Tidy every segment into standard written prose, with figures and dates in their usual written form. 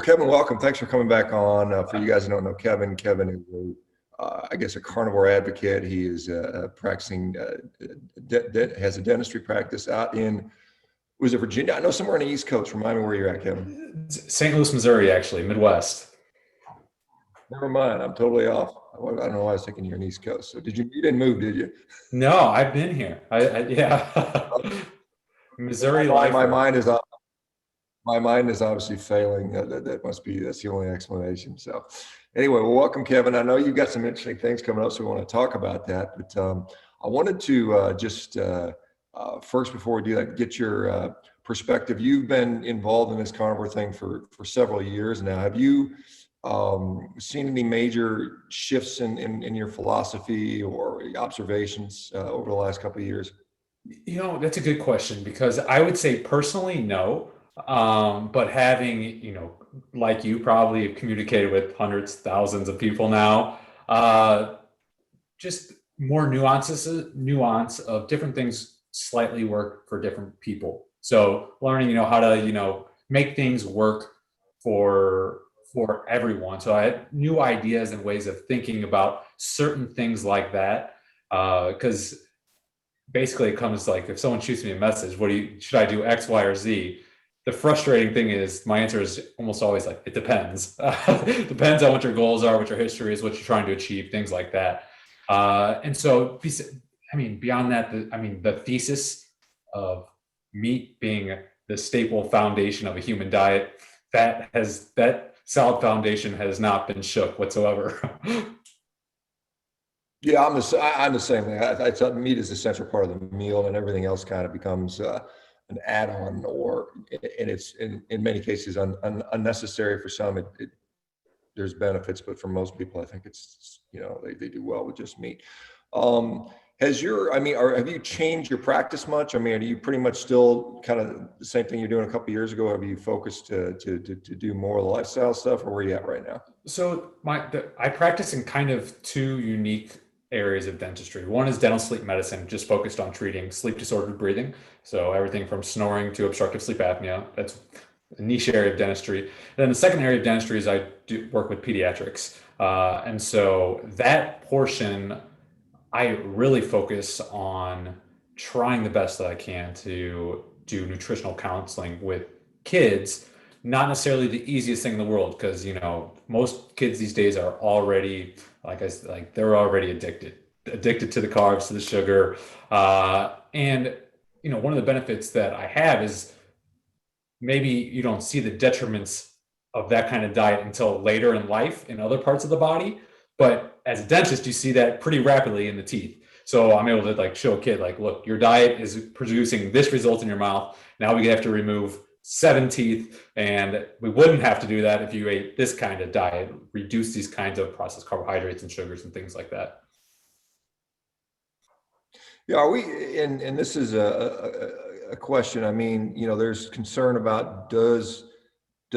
Kevin, welcome. Thanks for coming back on. For you guys who don't know Kevin, Kevin is, I guess, a carnivore advocate. He is practicing, has a dentistry practice out in, was it Virginia? I know somewhere on the East Coast. Remind me where you're at, Kevin. St. Louis, Missouri, actually, Midwest. Never mind. I'm totally off. I don't know why I was thinking you're on the East Coast. So you didn't move, did you? No, I've been here. Yeah. Missouri life. My mind is obviously failing. That's the only explanation. So anyway, well, welcome, Kevin. I know you've got some interesting things coming up, so we want to talk about that. But I wanted to first, before we do that, get your perspective. You've been involved in this carnivore thing for several years now. Have you seen any major shifts in your philosophy or observations over the last couple of years? That's a good question because I would say personally, no. But having, like you probably have communicated with hundreds, thousands of people now, just more nuance of different things slightly work for different people. So learning, how to, make things work for everyone. So I had new ideas and ways of thinking about certain things like that. Because basically it comes like, if someone shoots me a message, should I do X, Y, or Z? The frustrating thing is my answer is almost always like, it depends. Depends on what your goals are, what your history is, what you're trying to achieve, things like that. And so, beyond that, the thesis of meat being the staple foundation of a human diet, that solid foundation has not been shook whatsoever. Yeah, I'm the same thing. I thought meat is a central part of the meal, and everything else kind of becomes an add-on, and it's in many cases unnecessary. For some, there's benefits, but for most people, I think it's they do well with just meat. Have you changed your practice much? Are you pretty much still kind of the same thing you're doing a couple of years ago? Have you focused to do more of the lifestyle stuff, or where are you at right now? So I practice in kind of two unique areas of dentistry. One is dental sleep medicine, just focused on treating sleep disordered breathing. So everything from snoring to obstructive sleep apnea. That's a niche area of dentistry. And then the second area of dentistry is I do work with pediatrics. And so that portion, I really focus on trying the best that I can to do nutritional counseling with kids. Not necessarily the easiest thing in the world, because most kids these days are already they're already addicted to the carbs, to the sugar, and one of the benefits that I have is maybe you don't see the detriments of that kind of diet until later in life in other parts of the body, but as a dentist you see that pretty rapidly in the teeth. So I'm able to show a kid, look, your diet is producing this result in your mouth. Now we have to remove 7 teeth, and we wouldn't have to do that if you ate this kind of diet, reduce these kinds of processed carbohydrates and sugars and things like that. Yeah, are we? And this is a question. There's concern about does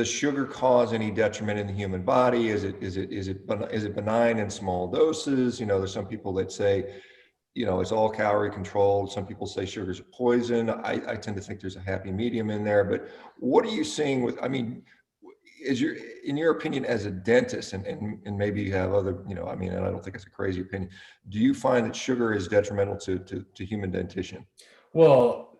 sugar cause any detriment in the human body? Is it benign in small doses? There's some people that say, it's all calorie controlled. Some people say sugar's a poison. I tend to think there's a happy medium in there. But what are you seeing with, in your opinion, as a dentist, and maybe you have other, and I don't think it's a crazy opinion. Do you find that sugar is detrimental to human dentition? Well,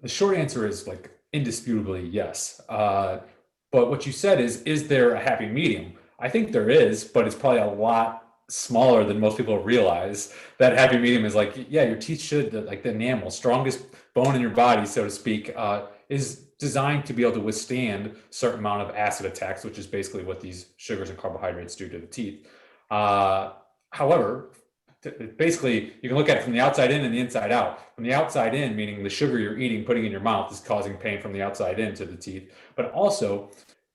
the short answer is indisputably yes. But what you said is there a happy medium? I think there is, but it's probably a lot smaller than most people realize. That happy medium is your teeth should, the enamel, strongest bone in your body, so to speak, is designed to be able to withstand a certain amount of acid attacks, which is basically what these sugars and carbohydrates do to the teeth. However, basically you can look at it from the outside in and the inside out. From the outside in, meaning the sugar you're eating, putting in your mouth, is causing pain from the outside in to the teeth. But also,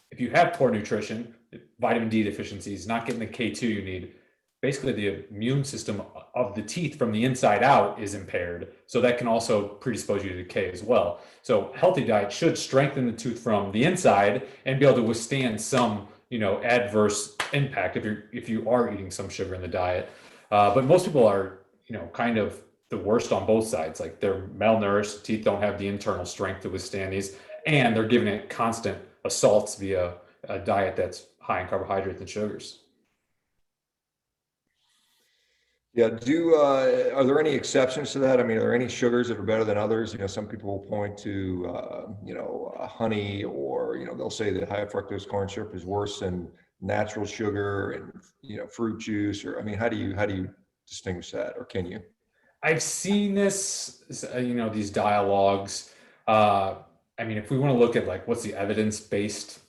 if you have poor nutrition, vitamin D deficiencies, not getting the K2 you need, basically the immune system of the teeth from the inside out is impaired. So that can also predispose you to decay as well. So healthy diet should strengthen the tooth from the inside and be able to withstand some, adverse impact if you are eating some sugar in the diet. But most people are, kind of the worst on both sides. They're malnourished, teeth don't have the internal strength to withstand these, and they're giving it constant assaults via a diet that's high in carbohydrates and sugars. Yeah. Are there any exceptions to that? I mean, are there any sugars that are better than others? You know, some people will point to, honey, or, they'll say that high fructose corn syrup is worse than natural sugar, and, fruit juice, or, I mean, how do you distinguish that, or can you? I've seen this, these dialogues. Uh, I mean, if we want to look at like what's the evidence based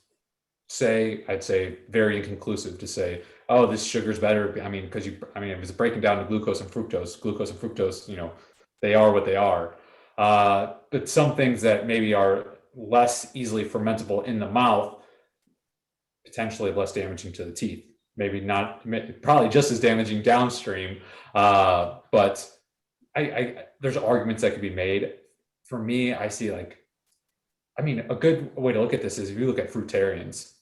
say, I'd say very inconclusive to say, oh, this sugar's better. I mean, because if it's breaking down to glucose and fructose, they are what they are. But some things that maybe are less easily fermentable in the mouth, potentially less damaging to the teeth. Maybe not, probably just as damaging downstream. But there's arguments that could be made. For me, I see a good way to look at this is if you look at fruitarians.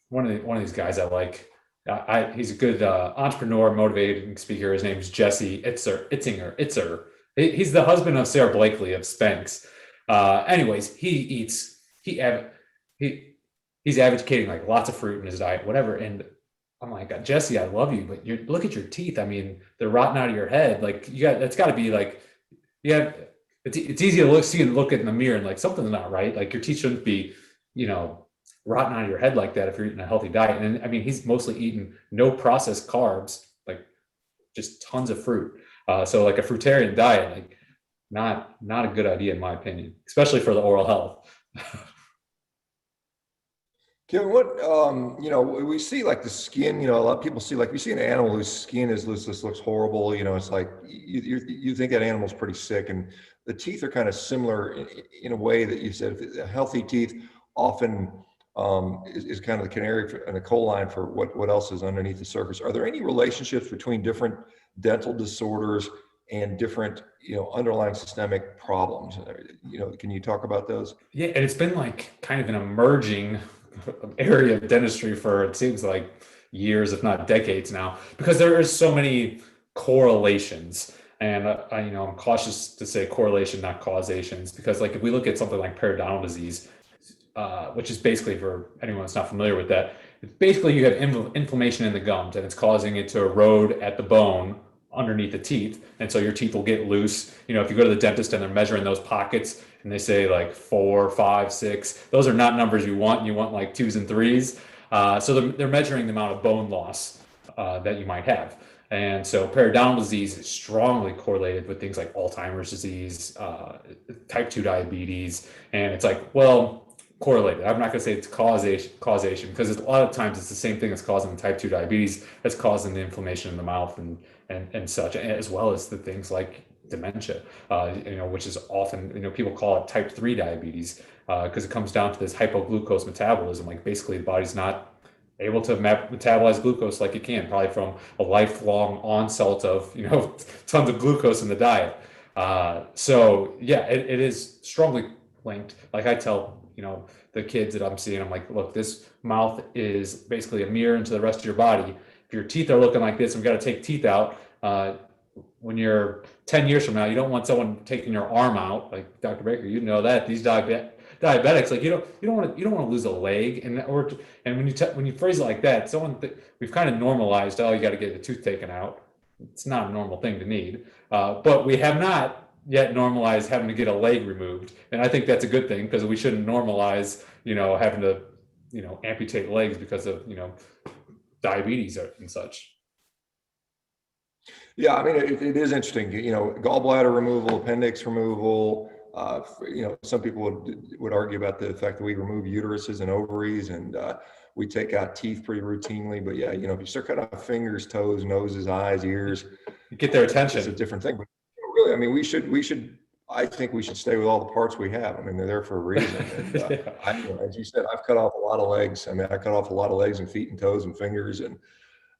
One of these guys I like. He's a good entrepreneur, motivating speaker. His name's Jesse Itzinger. He's the husband of Sarah Blakely of Spanx. Anyways, he's advocating like lots of fruit in his diet, whatever. And I'm like, Jesse, I love you, but look at your teeth. I mean, they're rotting out of your head. Like that's got to be like, yeah. It's easy to look in the mirror and like something's not right. Like your teeth shouldn't be, rotting out of your head like that if you're eating a healthy diet. And I mean, he's mostly eating no processed carbs, like just tons of fruit. So like a fruitarian diet, like not a good idea in my opinion, especially for the oral health. Kevin, we see like the skin, a lot of people see, like we see an animal whose skin this looks horrible. It's like you think that animal's pretty sick, and the teeth are kind of similar in a way that you said, healthy teeth often is kind of the canary in the coal line for what else is underneath the surface. Are there any relationships between different dental disorders and different, underlying systemic problems? Can you talk about those? Yeah, and it's been like kind of an emerging area of dentistry for it seems like years, if not decades now, because there are so many correlations. And I'm cautious to say correlation, not causations, because like if we look at something like periodontal disease, which is basically, for anyone that's not familiar with that, basically you have inflammation in the gums and it's causing it to erode at the bone underneath the teeth. And so your teeth will get loose. If you go to the dentist and they're measuring those pockets and they say like 4, 5, 6, those are not numbers you want. You want like 2s and 3s. So they're measuring the amount of bone loss that you might have. And so periodontal disease is strongly correlated with things like Alzheimer's disease, type 2 diabetes. And it's like, well, correlated. I'm not going to say it's causation because a lot of times it's the same thing that's causing the type 2 diabetes that's causing the inflammation in the mouth and such, as well as the things like dementia, which is often, people call it type 3 diabetes because it comes down to this hypoglucose metabolism. Like basically the body's not able to metabolize glucose like it can, probably from a lifelong onslaught of, tons of glucose in the diet. So yeah, it is strongly linked. Like I tell, the kids that I'm seeing, I'm like, look, this mouth is basically a mirror into the rest of your body. If your teeth are looking like this, and we've got to take teeth out, when you're 10 years from now, you don't want someone taking your arm out, like Dr. Baker, that these diabetics, like you don't want to lose a leg, and when you phrase it like that, we've kind of normalized, oh, you got to get a tooth taken out. It's not a normal thing to need, but we have not yet normalized having to get a leg removed, and I think that's a good thing because we shouldn't normalize, having to, amputate legs because of, diabetes and such. Yeah, I mean, it is interesting, gallbladder removal, appendix removal. Some people would argue about the fact that we remove uteruses and ovaries, and we take out teeth pretty routinely. But yeah, if you start cutting off fingers, toes, noses, eyes, ears, You get their attention. it's a different thing. But really, I mean, I think we should stay with all the parts we have. I mean, they're there for a reason. And Yeah. as you said, I've cut off a lot of legs. I mean, I cut off a lot of legs and feet and toes and fingers and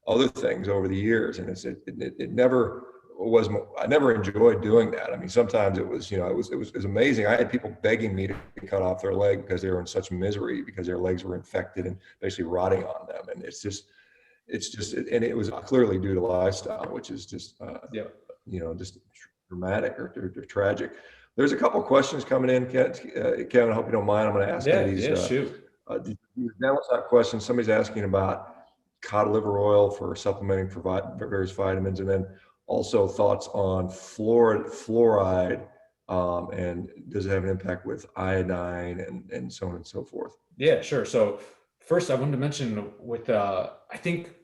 other things over the years, and it never was. I never enjoyed doing that. I mean, sometimes it was, it was amazing. I had people begging me to cut off their leg because they were in such misery because their legs were infected and basically rotting on them. And and it was clearly due to lifestyle, which is just, Yeah. just dramatic or tragic. There's a couple of questions coming in, Kevin. I hope you don't mind. I'm going to ask Yeah. these. Yeah. Shoot. dental side question. Somebody's asking about cod liver oil for supplementing for various vitamins, and then also thoughts on fluoride, and does it have an impact with iodine and so on and so forth? Yeah, sure. So first, I wanted to mention with I think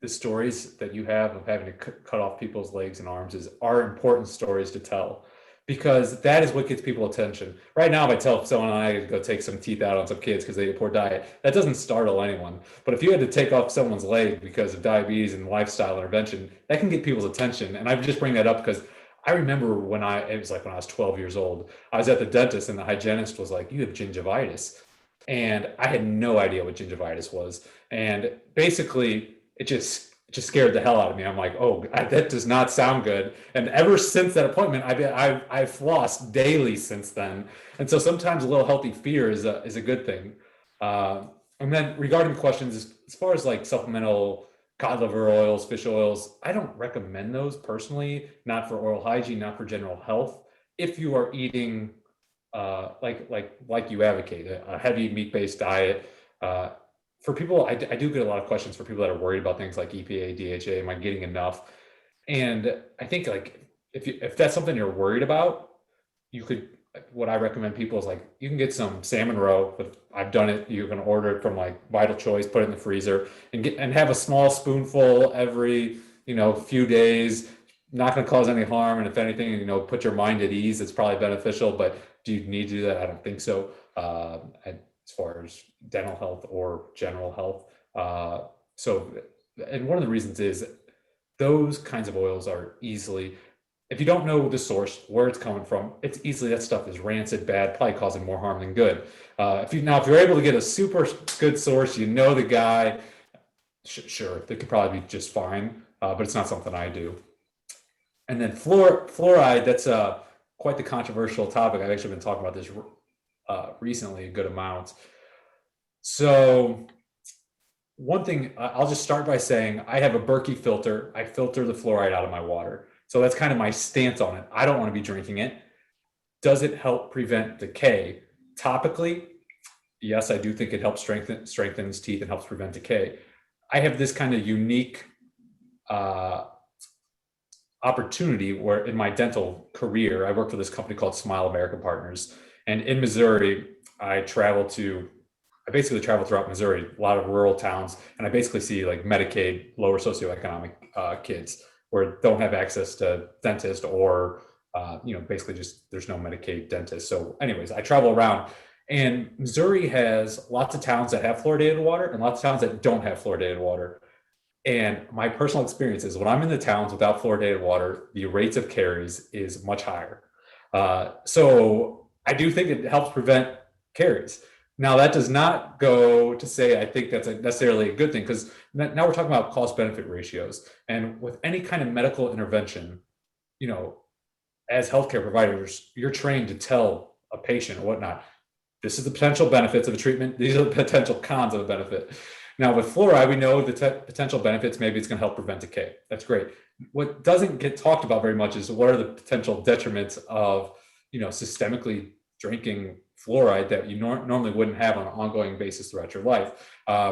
the stories that you have of having to cut off people's legs and arms are important stories to tell, because that is what gets people attention. Right now, if I tell someone I to go take some teeth out on some kids because they eat a poor diet, that doesn't startle anyone. But if you had to take off someone's leg because of diabetes and lifestyle intervention, that can get people's attention. And I just bring that up because I remember it was like when I was 12 years old, I was at the dentist and the hygienist was like, "You have gingivitis." And I had no idea what gingivitis was. And basically, it just scared the hell out of me. I'm like, oh, that does not sound good. And ever since that appointment, I've flossed daily since then. And so sometimes a little healthy fear is a good thing. And then regarding questions, as far as like supplemental cod liver oils, fish oils, I don't recommend those personally, not for oral hygiene, not for general health. If you are eating like you advocate a heavy meat-based diet. For people, I do get a lot of questions for people that are worried about things like EPA, DHA, am I getting enough? And I think like if that's something you're worried about, you could, what I recommend people is like, you can get some salmon roe. I've done it. You can order it from like Vital Choice, put it in the freezer and have a small spoonful every, few days. Not going to cause any harm. And if anything, put your mind at ease. It's probably beneficial, but do you need to do that? I don't think so. As far as dental health or general health. And one of the reasons is those kinds of oils are easily, if you don't know the source, where it's coming from, it's easily, that stuff is rancid, bad, probably causing more harm than good. If you're able to get a super good source, the guy, sure, they could probably be just fine, but it's not something I do. And then fluoride, that's quite the controversial topic. I've actually been talking about this recently a good amount. So one thing, I'll just start by saying I have a Berkey filter. I filter the fluoride out of my water. So that's kind of my stance on it. I don't want to be drinking it. Does it help prevent decay? Topically, yes, I do think it helps strengthens teeth and helps prevent decay. I have this kind of unique opportunity where in my dental career, I work for this company called Smile America Partners. And in Missouri, I basically travel throughout Missouri, a lot of rural towns, and I basically see like Medicaid, lower socioeconomic kids where don't have access to dentist or, basically just there's no Medicaid dentist. So anyways, I travel around, and Missouri has lots of towns that have fluoridated water and lots of towns that don't have fluoridated water. And my personal experience is when I'm in the towns without fluoridated water, the rates of caries is much higher. So I do think it helps prevent caries. Now, that does not go to say I think that's necessarily a good thing, because now we're talking about cost benefit ratios. And with any kind of medical intervention, as healthcare providers, you're trained to tell a patient or whatnot, this is the potential benefits of a treatment. These are the potential cons of a benefit. Now with fluoride, we know the potential benefits. Maybe it's going to help prevent decay. That's great. What doesn't get talked about very much is what are the potential detriments of, systemically drinking fluoride that you normally wouldn't have on an ongoing basis throughout your life,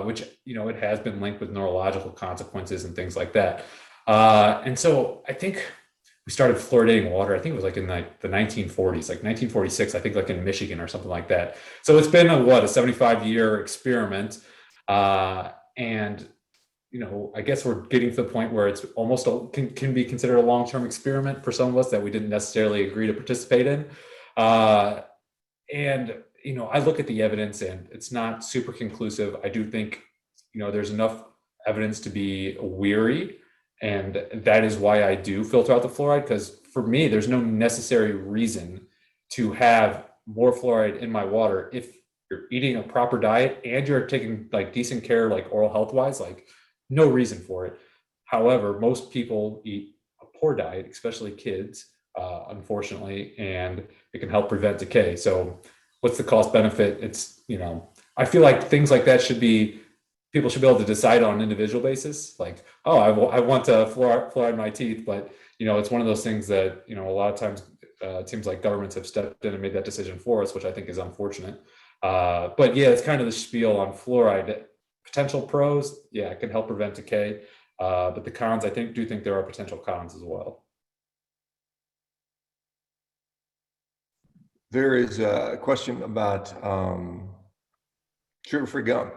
which, it has been linked with neurological consequences and things like that. And so I think we started fluoridating water. I think it was like in like the 1940s, like 1946, I think like in Michigan or something like that. So it's been a 75-year experiment. And, I guess we're getting to the point where it's almost can be considered a long-term experiment for some of us that we didn't necessarily agree to participate in. And, I look at the evidence and it's not super conclusive. I do think, there's enough evidence to be weary. And that is why I do filter out the fluoride, because for me, there's no necessary reason to have more fluoride in my water if you're eating a proper diet and you're taking like decent care, like oral health wise, like no reason for it. However, most people eat a poor diet, especially kids, unfortunately, and it can help prevent decay. So what's the cost benefit? It's, I feel like things like that people should be able to decide on an individual basis. Like, oh, I want to fluoride my teeth, but it's one of those things that, a lot of times it seems like governments have stepped in and made that decision for us, which I think is unfortunate. But yeah, it's kind of the spiel on fluoride. Potential pros, yeah, it can help prevent decay. But the cons, I do think there are potential cons as well. There is a question about sugar-free gum.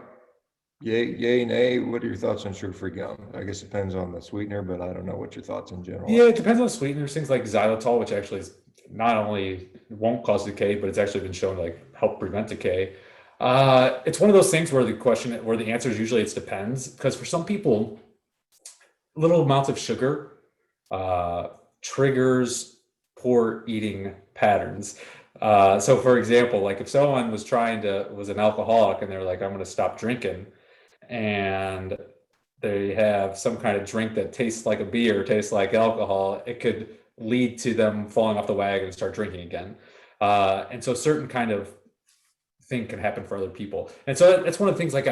Yay, nay. What are your thoughts on sugar-free gum? I guess it depends on the sweetener, but I don't know what your thoughts in general Yeah, are. it depends on the sweeteners. Things like xylitol, which actually is not only won't cause decay, but it's actually been shown to like help prevent decay. It's one of those things where the answer is usually it depends, because for some people, little amounts of sugar uh, triggers poor eating patterns. So, for example, like if someone was an alcoholic and they're like, I'm going to stop drinking, and they have some kind of drink that tastes like a beer, tastes like alcohol, it could lead to them falling off the wagon and start drinking again. And so, certain kind of thing can happen for other people. And so that's one of the things like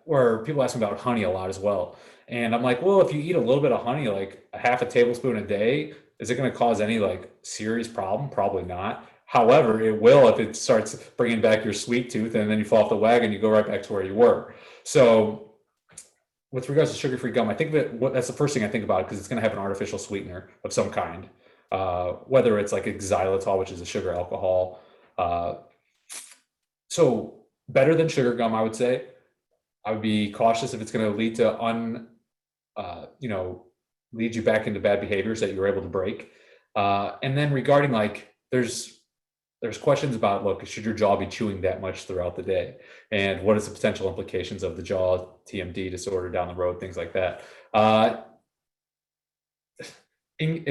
where people ask me about honey a lot as well. And I'm like, well, if you eat a little bit of honey, like a half a tablespoon a day, is it going to cause any like serious problem? Probably not. However, it will if it starts bringing back your sweet tooth and then you fall off the wagon, you go right back to where you were. So with regards to sugar-free gum, I think that's the first thing I think about because it's going to have an artificial sweetener of some kind, whether it's like xylitol, which is a sugar alcohol. Uh, so better than sugar gum, I would say. I would be cautious if it's going to lead to you know, lead you back into bad behaviors that you were able to break. And then regarding like, there's questions about, look, should your jaw be chewing that much throughout the day? And what is the potential implications of the jaw TMD disorder down the road, things like that. I mean,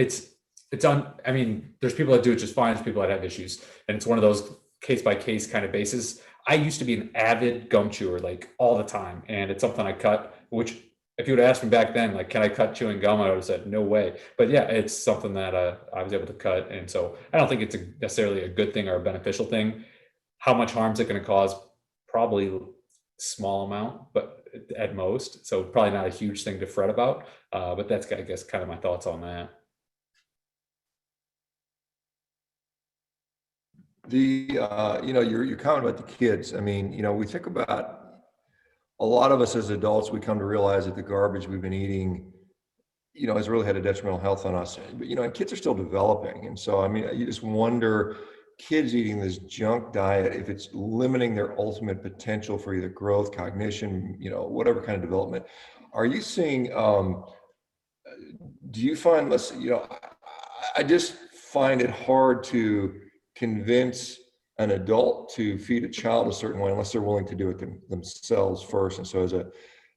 there's people that do it just fine, there's people that have issues. And it's one of those case by case kind of basis. I used to be an avid gum chewer, like all the time. And it's something I cut, which if you would ask me back then, like, can I cut chewing gum? I would have said, no way. But yeah, it's something that I was able to cut. And so I don't think it's necessarily a good thing or a beneficial thing. How much harm is it going to cause? Probably small amount, but at most. So probably not a huge thing to fret about. But that's, I guess, kind of my thoughts on that. You know, your comment about the kids. I mean, you know, we think about a lot of us as adults, we come to realize that the garbage we've been eating, you know, has really had a detrimental health on us. But, you know, and kids are still developing. And so, I mean, you just wonder, kids eating this junk diet, if it's limiting their ultimate potential for either growth, cognition, you know, whatever kind of development. Are you seeing, do you find, you know, I just find it hard to convince an adult to feed a child a certain way unless they're willing to do it themselves first. And so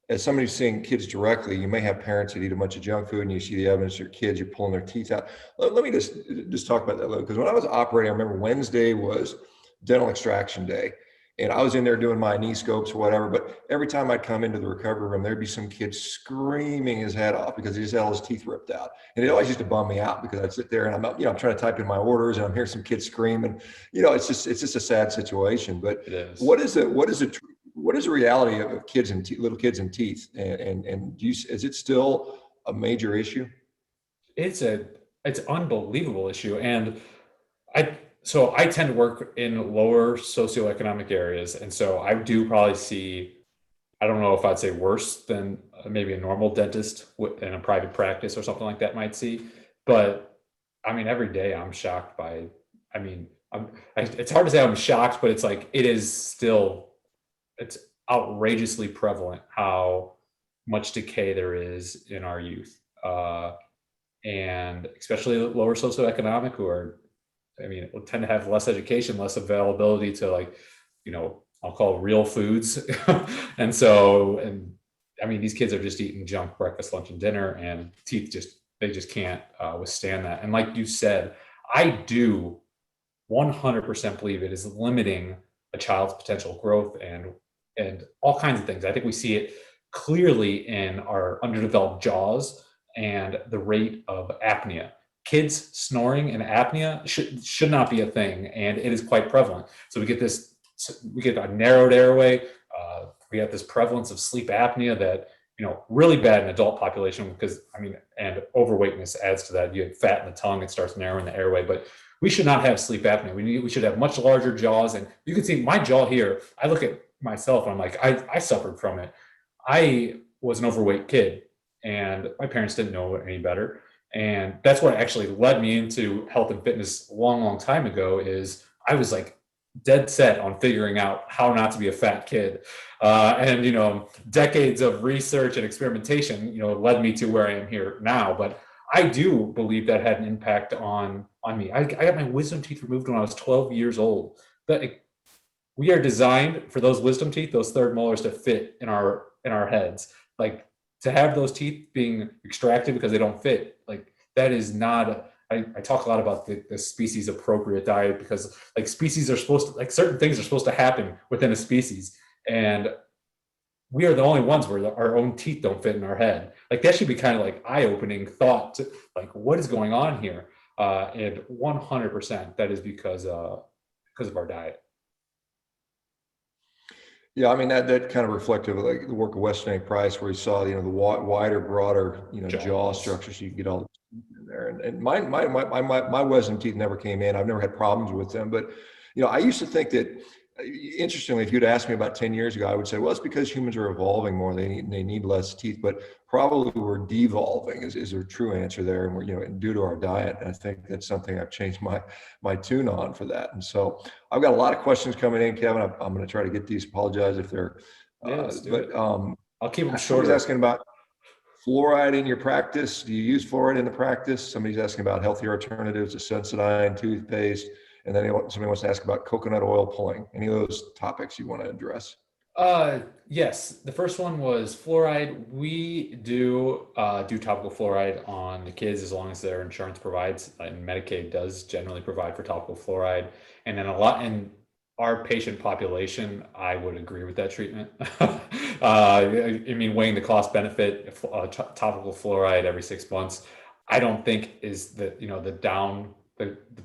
as somebody who's seeing kids directly, you may have parents that eat a bunch of junk food and you see the evidence of your kids, you're pulling their teeth out. Let me just talk about that a little, because when I was operating, I remember Wednesday was dental extraction day. And I was in there doing my knee scopes or whatever, but every time I'd come into the recovery room, there'd be some kid screaming his head off because he just had all his teeth ripped out. And it always used to bum me out because I'd sit there and I'm, you know, I'm trying to type in my orders and I'm hearing some kids scream, and, you know, it's just a sad situation. But It is. what is the reality of kids and little kids and teeth? And is it still a major issue? It's unbelievable issue. And I tend to work in lower socioeconomic areas. And so I do probably see, I don't know if I'd say worse than maybe a normal dentist in a private practice or something like that might see. But I mean, every day I'm shocked by, I mean, it's hard to say I'm shocked, but it's like, it's outrageously prevalent how much decay there is in our youth. And especially lower socioeconomic who are, I mean, will tend to have less education, less availability to, like, you know, I'll call it real foods. And I mean, these kids are just eating junk breakfast, lunch, and dinner, and they just can't withstand that. And like you said, I do 100% believe it is limiting a child's potential growth and all kinds of things. I think we see it clearly in our underdeveloped jaws and the rate of apnea. Kids snoring and apnea should not be a thing, and it is quite prevalent. So we get a narrowed airway. We have this prevalence of sleep apnea that, you know, really bad in adult population because, I mean, and overweightness adds to that. You have fat in the tongue, it starts narrowing the airway. But we should not have sleep apnea. We should have much larger jaws. And you can see my jaw here. I look at myself and I'm like, I suffered from it. I was an overweight kid and my parents didn't know any better. And that's what actually led me into health and fitness a long, long time ago is I was like dead set on figuring out how not to be a fat kid. And, decades of research and experimentation, led me to where I am here now. But I do believe that had an impact on me. I got my wisdom teeth removed when I was 12 years old. But we are designed for those wisdom teeth, those third molars, to fit in our heads. Like to have those teeth being extracted because they don't fit, like that is not. I talk a lot about the species appropriate diet because like species are supposed to, like certain things are supposed to happen within a species, and we are the only ones where our own teeth don't fit in our head. Like that should be kind of like eye-opening thought to like what is going on here. And 100% that is because of our diet. Yeah, I mean that kind of reflective of like the work of Weston A. Price, where he saw the wider, broader jaw Jaws. structure, so you can get all the teeth in there. And my wisdom teeth never came in. I've never had problems with them, but I used to think that. Interestingly, if you'd asked me about 10 years ago, I would say, well, it's because humans are evolving more. They need less teeth, but probably we're devolving is a true answer there. And we're, due to our diet. And I think that's something I've changed my tune on for that. And so I've got a lot of questions coming in, Kevin. I'm going to try to get these. Apologize if they're, Yeah, let's do but it. I'll keep them somebody's shorter. asking about fluoride in your practice. Do you use fluoride in the practice? Somebody's asking about healthier alternatives to Sensodyne, toothpaste. And then somebody wants to ask about coconut oil pulling. Any of those topics you want to address? Yes. The first one was fluoride. We do topical fluoride on the kids as long as their insurance provides, and Medicaid does generally provide for topical fluoride. And then a lot in our patient population, I would agree with that treatment. I mean, weighing the cost benefit, topical fluoride every 6 months, I don't think is the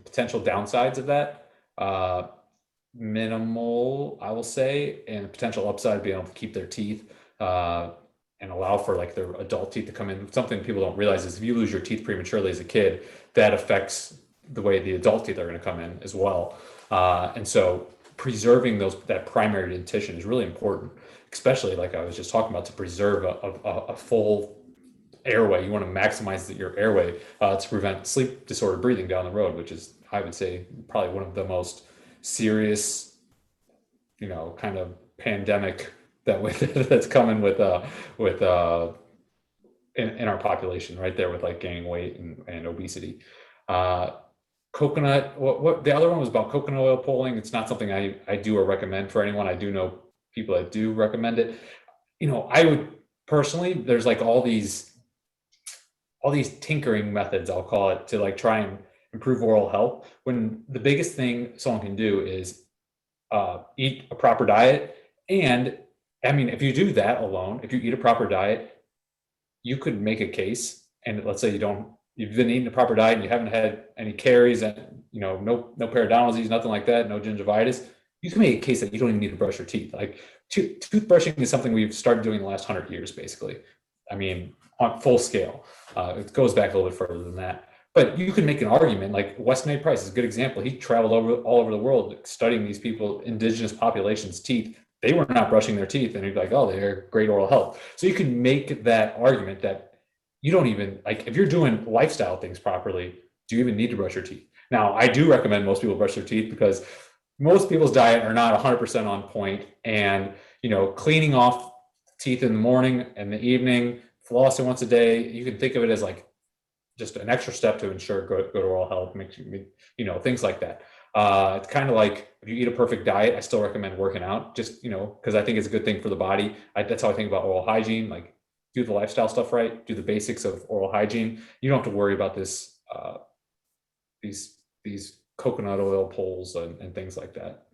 potential downsides of that. Minimal, I will say, and potential upside being able to keep their teeth and allow for like their adult teeth to come in. Something people don't realize is if you lose your teeth prematurely as a kid, that affects the way the adult teeth are going to come in as well. And so preserving that primary dentition is really important, especially like I was just talking about, to preserve a full airway. You want to maximize your airway to prevent sleep disorder breathing down the road, which is, I would say, probably one of the most serious, kind of pandemic that's coming with in our population right there with like gaining weight and obesity. Coconut, what the other one was about coconut oil pulling. It's not something I do or recommend for anyone. I do know people that do recommend it. I would personally, there's like all these tinkering methods, I'll call it, to like try and improve oral health, when the biggest thing someone can do is eat a proper diet. And I mean, if you do that alone, if you eat a proper diet, you could make a case. And let's say you've been eating a proper diet and you haven't had any caries and no periodontal disease, nothing like that, no gingivitis. You can make a case that you don't even need to brush your teeth. Like toothbrushing is something we've started doing in the last 100 years, basically. I mean, on full scale. It goes back a little bit further than that. But you can make an argument, like Weston A. Price is a good example. He traveled all over the world studying these people, indigenous populations' teeth. They were not brushing their teeth, and he'd be like, oh, they're great oral health. So you can make that argument that you don't even, like, if you're doing lifestyle things properly, do you even need to brush your teeth? Now, I do recommend most people brush their teeth because most people's diet are not 100% on point, and cleaning off teeth in the morning and the evening, flossing once a day, you can think of it as like just an extra step to ensure good oral health, things like that. It's kind of like if you eat a perfect diet, I still recommend working out, just because I think it's a good thing for the body. That's how I think about oral hygiene. Like, do the lifestyle stuff right, do the basics of oral hygiene. You don't have to worry about this these coconut oil pulls and things like that.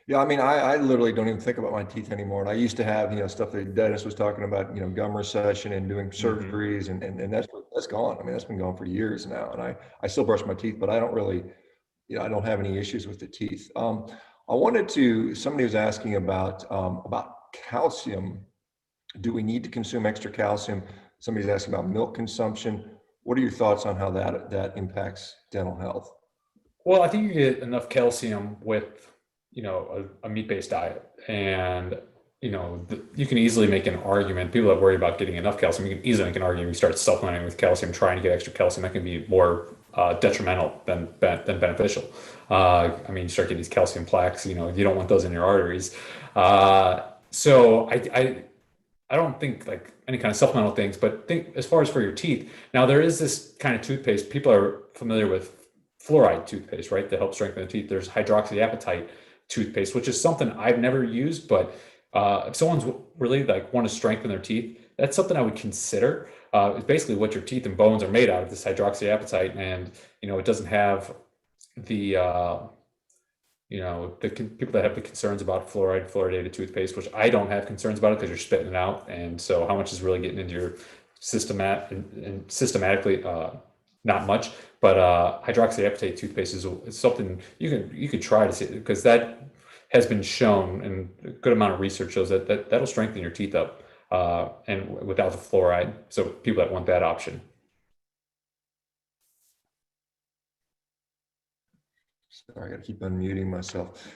Yeah, I mean, I literally don't even think about my teeth anymore. And I used to have, stuff that Dennis was talking about, gum recession and doing surgeries, and that's gone. I mean, that's been gone for years now. And I still brush my teeth, but I don't really, I don't have any issues with the teeth. Somebody was asking about calcium. Do we need to consume extra calcium? Somebody's asking about milk consumption. What are your thoughts on how that impacts dental health? Well, I think you get enough calcium with, a meat-based diet, and you can easily make an argument. People that worry about getting enough calcium, you can easily make an argument. You start supplementing with calcium, trying to get extra calcium. That can be more detrimental than beneficial. I mean, you start getting these calcium plaques. You don't want those in your arteries. So I don't think like any kind of supplemental things, but think as far as for your teeth. Now there is this kind of toothpaste. People are familiar with fluoride toothpaste, right? That helps strengthen the teeth. There's hydroxyapatite toothpaste, which is something I've never used, but if someone's really like want to strengthen their teeth, that's something I would consider. It's basically what your teeth and bones are made out of, this hydroxyapatite, and it doesn't have the people that have the concerns about fluoridated toothpaste, which I don't have concerns about it because you're spitting it out, and so how much is really getting into your system and systematically, not much. But hydroxyapatite toothpaste is something you could try to see, because that has been shown, and a good amount of research shows that'll strengthen your teeth up, and without the fluoride. So people that want that option. Sorry, I got to keep unmuting myself.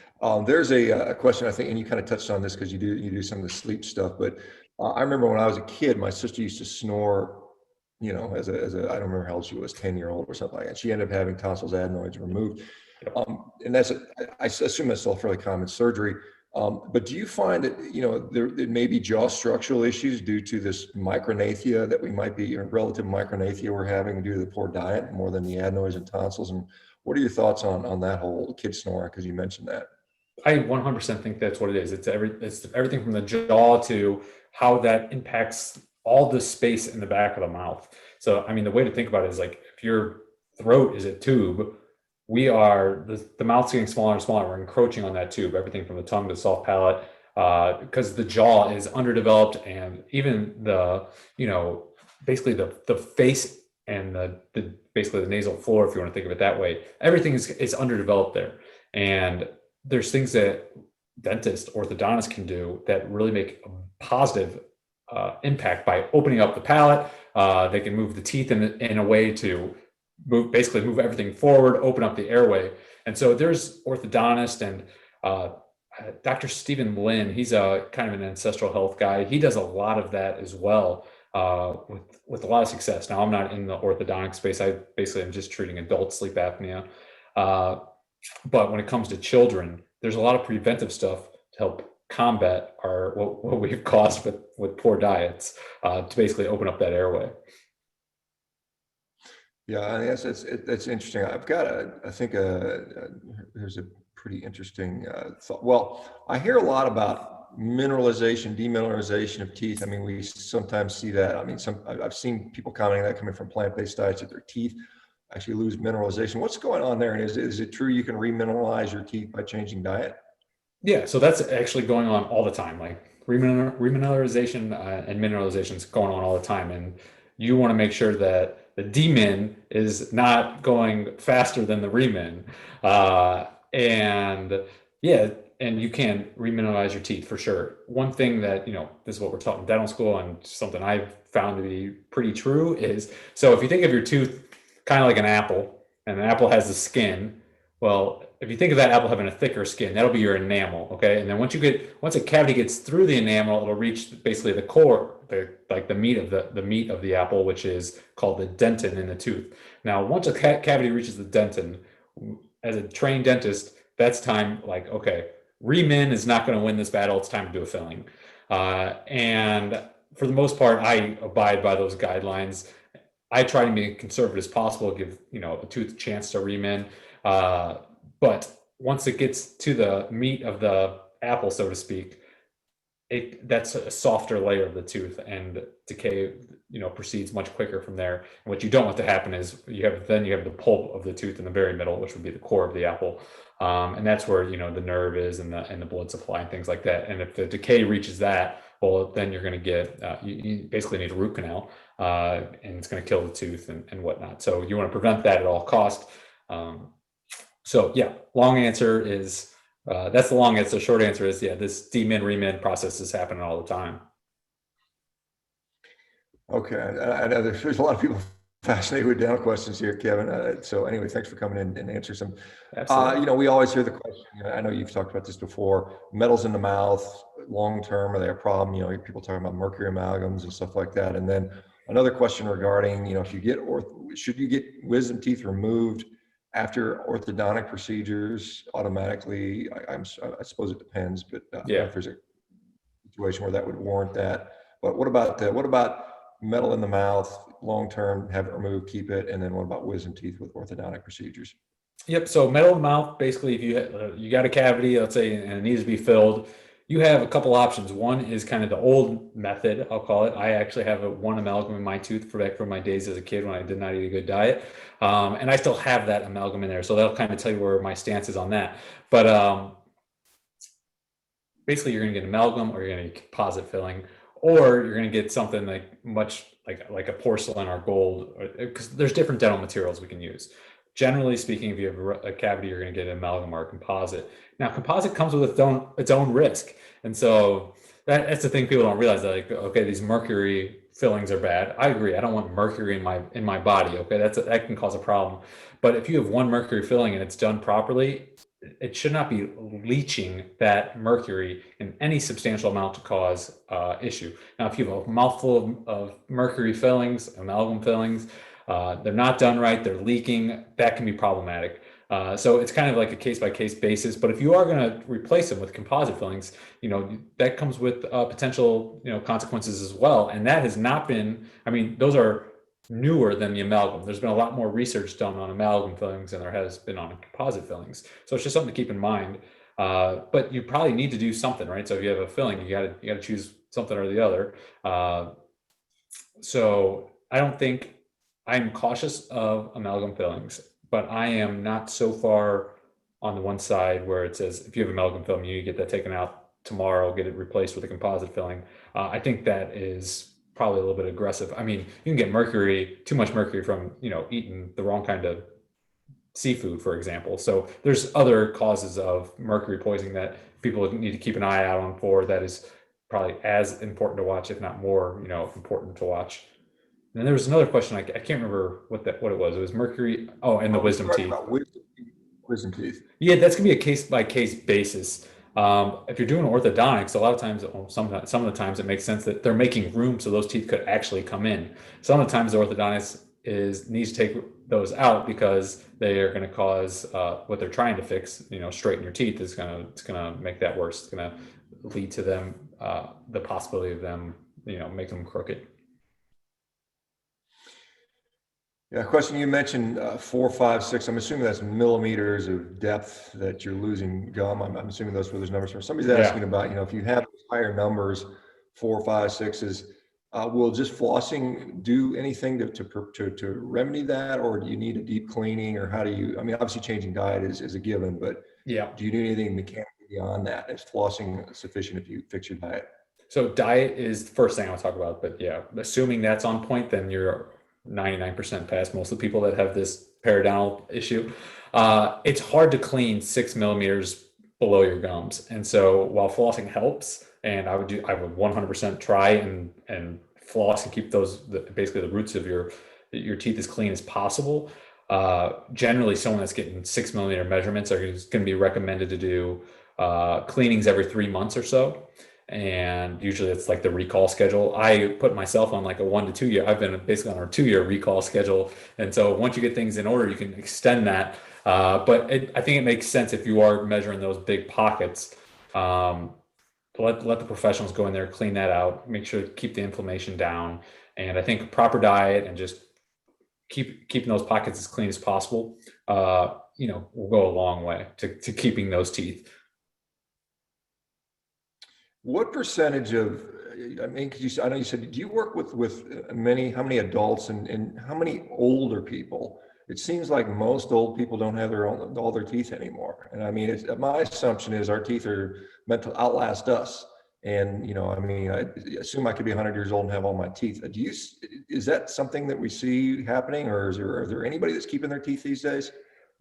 There's a question, I think, and you kind of touched on this because you do some of the sleep stuff. But I remember when I was a kid, my sister used to snore. As a I don't remember how old she was, 10-year-old or something like that. She ended up having tonsils adenoids removed, and I assume that's still fairly common surgery. But do you find that there may be jaw structural issues due to this micronathia that we might be relative micronathia we're having due to the poor diet more than the adenoids and tonsils? And what are your thoughts on that whole kid snoring? Because you mentioned that. I 100% think that's what it is. It's everything from the jaw to how that impacts all the space in the back of the mouth. So, I mean, the way to think about it is like if your throat is a tube, the mouth's getting smaller and smaller. We're encroaching on that tube, everything from the tongue to the soft palate, because the jaw is underdeveloped, and even basically the face and basically the nasal floor, if you want to think of it that way, everything is underdeveloped there. And there's things that dentists, orthodontists can do that really make a positive impact by opening up the palate. They can move the teeth in a way to basically move everything forward, open up the airway. And so there's orthodontist and Dr. Stephen Lynn. He's a kind of an ancestral health guy. He does a lot of that as well, with a lot of success. Now, I'm not in the orthodontic space. I basically am just treating adult sleep apnea. But when it comes to children, there's a lot of preventive stuff to help combat what we've caused with poor diets, to basically open up that airway. Yeah, I guess that's interesting. I've got I think there's a pretty interesting thought. Well, I hear a lot about mineralization, demineralization of teeth. I mean, we sometimes see that. I mean, I've seen people commenting that coming from plant-based diets that their teeth actually lose mineralization. What's going on there? And is it true you can remineralize your teeth by changing diet? Yeah, so that's actually going on all the time. Like remineralization and mineralization is going on all the time, and you want to make sure that the demin is not going faster than the remin. And yeah, and you can remineralize your teeth for sure. One thing that, this is what we're taught in dental school, and something I've found to be pretty true is, so if you think of your tooth kind of like an apple, and an apple has the skin, well, if you think of that apple having a thicker skin, that'll be your enamel, okay? And then once a cavity gets through the enamel, it'll reach basically the core, the meat of the apple, which is called the dentin in the tooth. Now, once a cavity reaches the dentin, as a trained dentist, that's time, like, okay, remin is not going to win this battle. It's time to do a filling. And for the most part, I abide by those guidelines. I try to be conservative as possible, give a tooth a chance to remin. But once it gets to the meat of the apple, so to speak, that's a softer layer of the tooth, and decay proceeds much quicker from there. And what you don't want to happen is you have the pulp of the tooth in the very middle, which would be the core of the apple, and that's where the nerve is, and the blood supply and things like that. And if the decay reaches that, well, then you're going to get you basically need a root canal, and it's going to kill the tooth and whatnot. So you want to prevent that at all costs. So yeah, long answer is that's the long answer. The short answer is, yeah, this demin remin process is happening all the time. Okay, I know there's a lot of people fascinated with dental questions here, Kevin. So anyway, thanks for coming in and answer some. Absolutely. We always hear the question, I know you've talked about this before, metals in the mouth, long-term, are they a problem? People talking about mercury amalgams and stuff like that. And then another question regarding, if you get, should you get wisdom teeth removed after orthodontic procedures automatically? I suppose it depends, but Yeah. if there's a situation where that would warrant that. But what about metal in the mouth, long-term, have it removed, keep it, and then what about wisdom teeth with orthodontic procedures? Yep. So metal in the mouth, basically, if you got a cavity, let's say, and it needs to be filled, you have a couple options. One is kind of the old method, I'll call it. I actually have one amalgam in my tooth back from my days as a kid when I did not eat a good diet, and I still have that amalgam in there. So that'll kind of tell you where my stance is on that. But basically, you're going to get amalgam, or you're going to get composite filling, or you're going to get something like much like a porcelain or gold, because there's different dental materials we can use. Generally speaking, if you have a cavity, you're going to get an amalgam or a composite. Now, composite comes with its own risk, and so that's the thing people don't realize. That, like, okay, these mercury fillings are bad. I agree. I don't want mercury in my body. Okay, that can cause a problem. But if you have one mercury filling and it's done properly, it should not be leaching that mercury in any substantial amount to cause issue. Now, if you have a mouthful of mercury fillings, amalgam fillings, they're not done right, they're leaking, that can be problematic. So it's kind of like a case-by-case basis. But if you are going to replace them with composite fillings, that comes with potential consequences as well. And that has not been, I mean, those are newer than the amalgam. There's been a lot more research done on amalgam fillings than there has been on composite fillings. So it's just something to keep in mind. But you probably need to do something, right? So if you have a filling, you got to choose something or the other. So I don't think I'm cautious of amalgam fillings, but I am not so far on the one side where it says if you have amalgam filling, you get that taken out tomorrow, get it replaced with a composite filling. I think that is probably a little bit aggressive. I mean, you can get mercury, too much mercury from eating the wrong kind of seafood, for example. So there's other causes of mercury poisoning that people need to keep an eye out on for. That is probably as important to watch, if not more, important to watch. And then there was another question. I can't remember what it was. It was mercury. Oh, and the wisdom teeth. About wisdom teeth. Yeah, that's gonna be a case by case basis. If you're doing orthodontics, a lot of times, some of the times, it makes sense that they're making room so those teeth could actually come in. Some of the times, the orthodontist needs to take those out because they are going to cause what they're trying to fix. Straighten your teeth it's gonna make that worse. It's gonna lead to them the possibility of them making them crooked. Yeah, question you mentioned 4, 5, 6. I'm assuming that's millimeters of depth that you're losing gum. I'm assuming those were those numbers. For somebody's asking about, if you have higher numbers, 4, 5, 6s, will just flossing do anything to remedy that, or do you need a deep cleaning, or how do you? I mean, obviously changing diet is a given, but Yeah. do you do anything mechanically beyond that? Is flossing sufficient if you fix your diet? So diet is the first thing I'll talk about, but yeah, assuming that's on point, then you're 99% past most of the people that have this periodontal issue. It's hard to clean 6 millimeters below your gums, and so while flossing helps, and I would 100% try and floss and keep basically the roots of your teeth as clean as possible. Generally, someone that's getting 6 millimeter measurements are going to be recommended to do cleanings every 3 months or so. And usually it's like the recall schedule. I put myself on like a 1 to 2 year. I've been basically on a 2 year recall schedule. And so once you get things in order, you can extend that. But I think it makes sense if you are measuring those big pockets. Let the professionals go in there, clean that out, make sure to keep the inflammation down. And I think a proper diet and just keeping those pockets as clean as possible, will go a long way to keeping those teeth. What percentage of, I mean, I know you said, do you work with how many adults and how many older people? It seems like most old people don't have all their teeth anymore. And I mean, my assumption is our teeth are meant to outlast us. And, I assume I could be 100 years old and have all my teeth. Is that something that we see happening, or are there anybody that's keeping their teeth these days?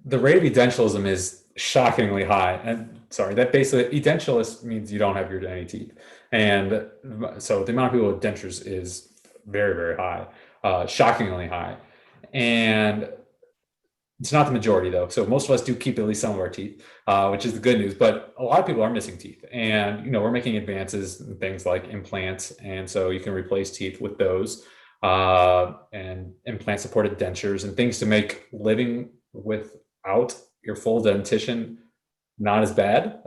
The rate of edentalism is shockingly high. And sorry, that basically, edentulous means you don't have any teeth. And so the amount of people with dentures is very, very high, shockingly high. And it's not the majority though. So most of us do keep at least some of our teeth, which is the good news. But a lot of people are missing teeth, and we're making advances in things like implants, and so you can replace teeth with those, and implant-supported dentures and things to make living without your full dentition not as bad.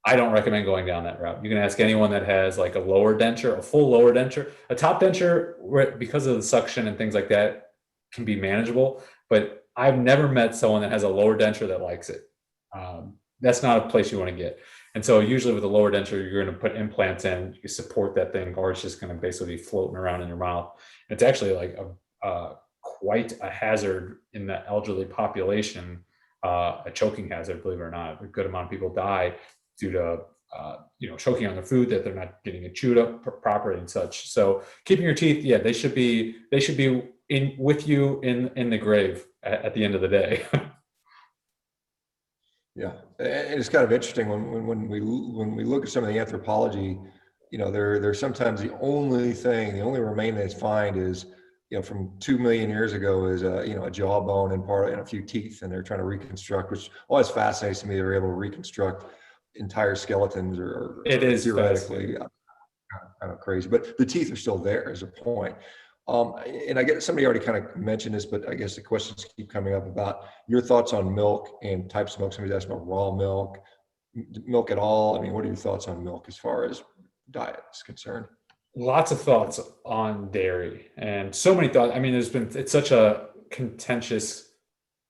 I don't recommend going down that route. You can ask anyone that has like a lower denture, a full lower denture. A top denture, because of the suction and things like that, can be manageable. But I've never met someone that has a lower denture that likes it. That's not a place you want to get. And so usually with a lower denture, you're going to put implants in, you support that thing, or it's just going to basically be floating around in your mouth. It's actually like quite a hazard in the elderly population, a choking hazard, believe it or not. A good amount of people die due to choking on their food, that they're not getting it chewed up properly and such. So keeping your teeth, yeah, they should be in with you in the grave at the end of the day. Yeah, and it's kind of interesting when we look at some of the anthropology, they're sometimes the only remain they find is, from 2 million years ago is a jawbone and a few teeth, and they're trying to reconstruct, which always fascinates me. They're able to reconstruct entire skeletons, or It is theoretically kind of crazy, but the teeth are still there as a point. And I guess somebody already kind of mentioned this, but I guess the questions keep coming up about your thoughts on milk and types of milk. Somebody's asked about raw milk at all. I mean, what are your thoughts on milk as far as diet is concerned? Lots of thoughts on dairy, and so many thoughts. I mean, it's such a contentious,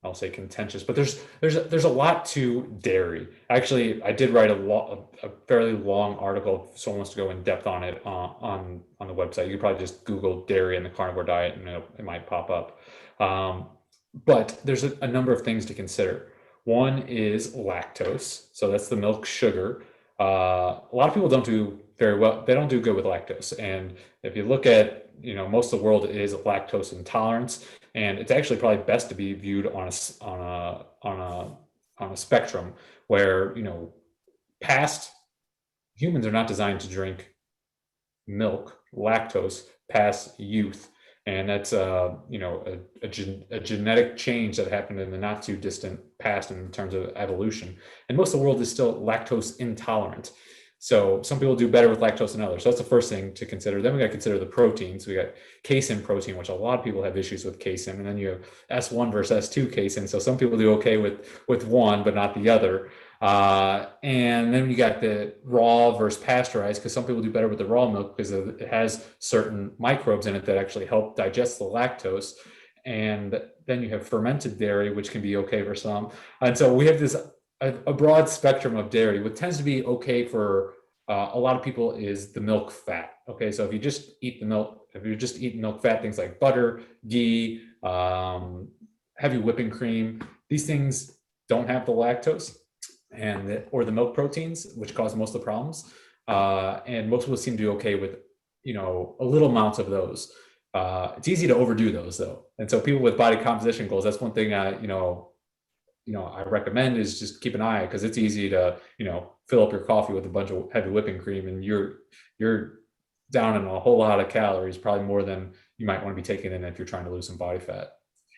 I'll say contentious, but there's a lot to dairy. Actually, I did write a fairly long article, so I wants to go in depth on it on the website. You could probably just Google dairy and the carnivore diet, and it might pop up. But there's a number of things to consider. One is lactose, so that's the milk sugar. A lot of people don't do very well. They don't do good with lactose, and if you look at most of the world is lactose intolerance. And it's actually probably best to be viewed on a spectrum where past humans are not designed to drink milk, lactose, past youth, and that's a genetic change that happened in the not too distant past in terms of evolution. And most of the world is still lactose intolerant. So some people do better with lactose than others. So that's the first thing to consider. Then we got to consider the proteins. We got casein protein, which a lot of people have issues with casein. And then you have S1 versus S2 casein. So some people do okay with one, but not the other. And then you got the raw versus pasteurized, because some people do better with the raw milk because it has certain microbes in it that actually help digest the lactose. And then you have fermented dairy, which can be okay for some. And so we have this a broad spectrum of dairy. What tends to be okay for a lot of people is the milk fat. Okay, so if you just eat the milk, if you're just eating milk fat, things like butter, ghee, heavy whipping cream, these things don't have the lactose or the milk proteins, which cause most of the problems. And most people seem to do okay with a little amounts of those. It's easy to overdo those though, and so people with body composition goals, that's one thing I recommend is just keep an eye, because it's easy to, fill up your coffee with a bunch of heavy whipping cream, and you're down in a whole lot of calories, probably more than you might want to be taking in if you're trying to lose some body fat.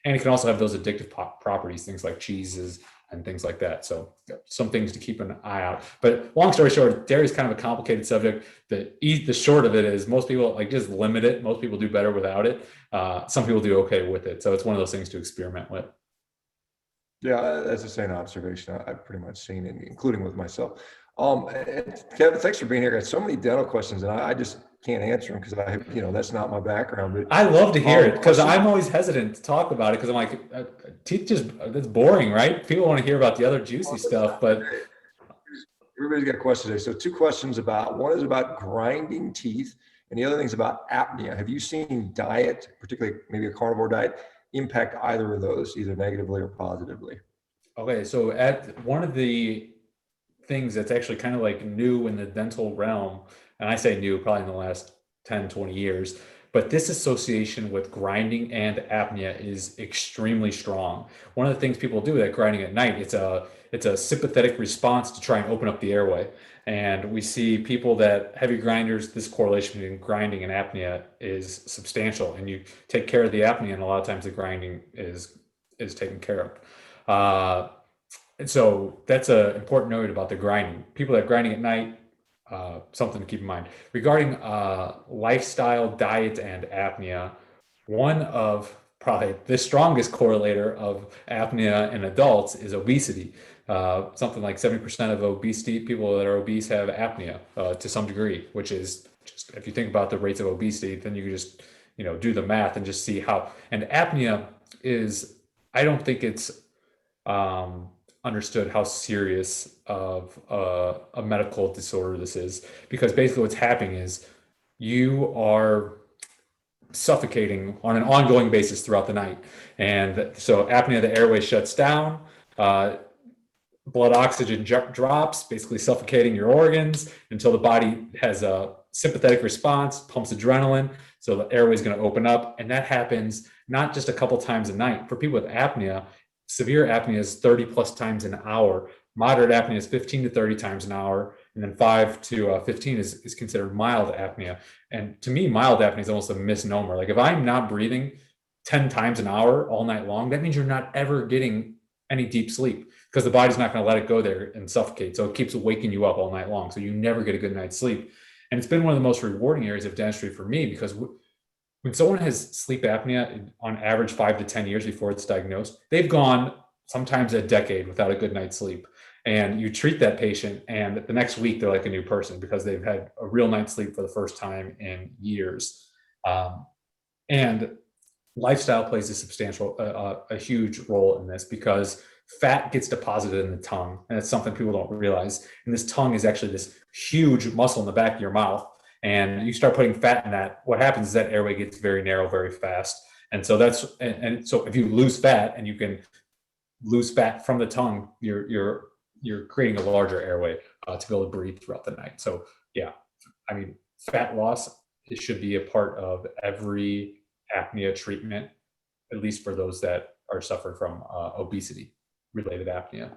And it can also have those addictive properties, things like cheeses and things like that. So some things to keep an eye out. But long story short, dairy is kind of a complicated subject. The short of it is most people just limit it. Most people do better without it. Some people do okay with it. So it's one of those things to experiment with. Yeah, that's the same observation I've pretty much seen, including with myself. And Kevin, thanks for being here. I got so many dental questions, and I just can't answer them because that's not my background. But I love to hear it, because I'm always hesitant to talk about it, because I'm like, teeth that's boring, right? People want to hear about the other juicy stuff, but everybody's got questions today. So two questions one is about grinding teeth, and the other thing is about apnea. Have you seen diet, particularly maybe a carnivore diet, impact either of those, either negatively or positively? Okay, so at one of the things that's actually kind of like new in the dental realm, and I say new probably in the last 10, 20 years, but this association with grinding and apnea is extremely strong. One of the things people do with that grinding at night, it's a sympathetic response to try and open up the airway. And we see people that heavy grinders, this correlation between grinding and apnea is substantial. And you take care of the apnea, and a lot of times the grinding is taken care of. And so that's an important note about the grinding. People that are grinding at night, something to keep in mind. Regarding lifestyle, diet, and apnea, one of probably the strongest correlator of apnea in adults is obesity. Something like 70% of obesity people that are obese have apnea to some degree, which is just, if you think about the rates of obesity, then you can just, do the math and just see how. And apnea is, I don't think it's um, understood how serious of a medical disorder this is, because basically what's happening is you are suffocating on an ongoing basis throughout the night. And so apnea, the airway shuts down, blood oxygen drops, basically suffocating your organs until the body has a sympathetic response, pumps adrenaline, so the airway is going to open up. And that happens not just a couple times a night. For people with apnea, severe apnea is 30 plus times an hour. Moderate apnea is 15 to 30 times an hour. And then 5 to 15 is considered mild apnea. And to me, mild apnea is almost a misnomer. Like if I'm not breathing 10 times an hour all night long, that means you're not ever getting any deep sleep, because the body's not going to let it go there and suffocate. So it keeps waking you up all night long. So you never get a good night's sleep. And it's been one of the most rewarding areas of dentistry for me, because when someone has sleep apnea, on average 5 to 10 years before it's diagnosed, they've gone sometimes a decade without a good night's sleep. And you treat that patient, and the next week they're like a new person because they've had a real night's sleep for the first time in years. And lifestyle plays a substantial, a huge role in this, because fat gets deposited in the tongue, and it's something people don't realize. And this tongue is actually this huge muscle in the back of your mouth. And you start putting fat in that, what happens is that airway gets very narrow very fast. And so and so if you lose fat, and you can lose fat from the tongue, you're creating a larger airway to be able to breathe throughout the night. So yeah, I mean, fat loss, it should be a part of every apnea treatment, at least for those that are suffering from obesity related apnea.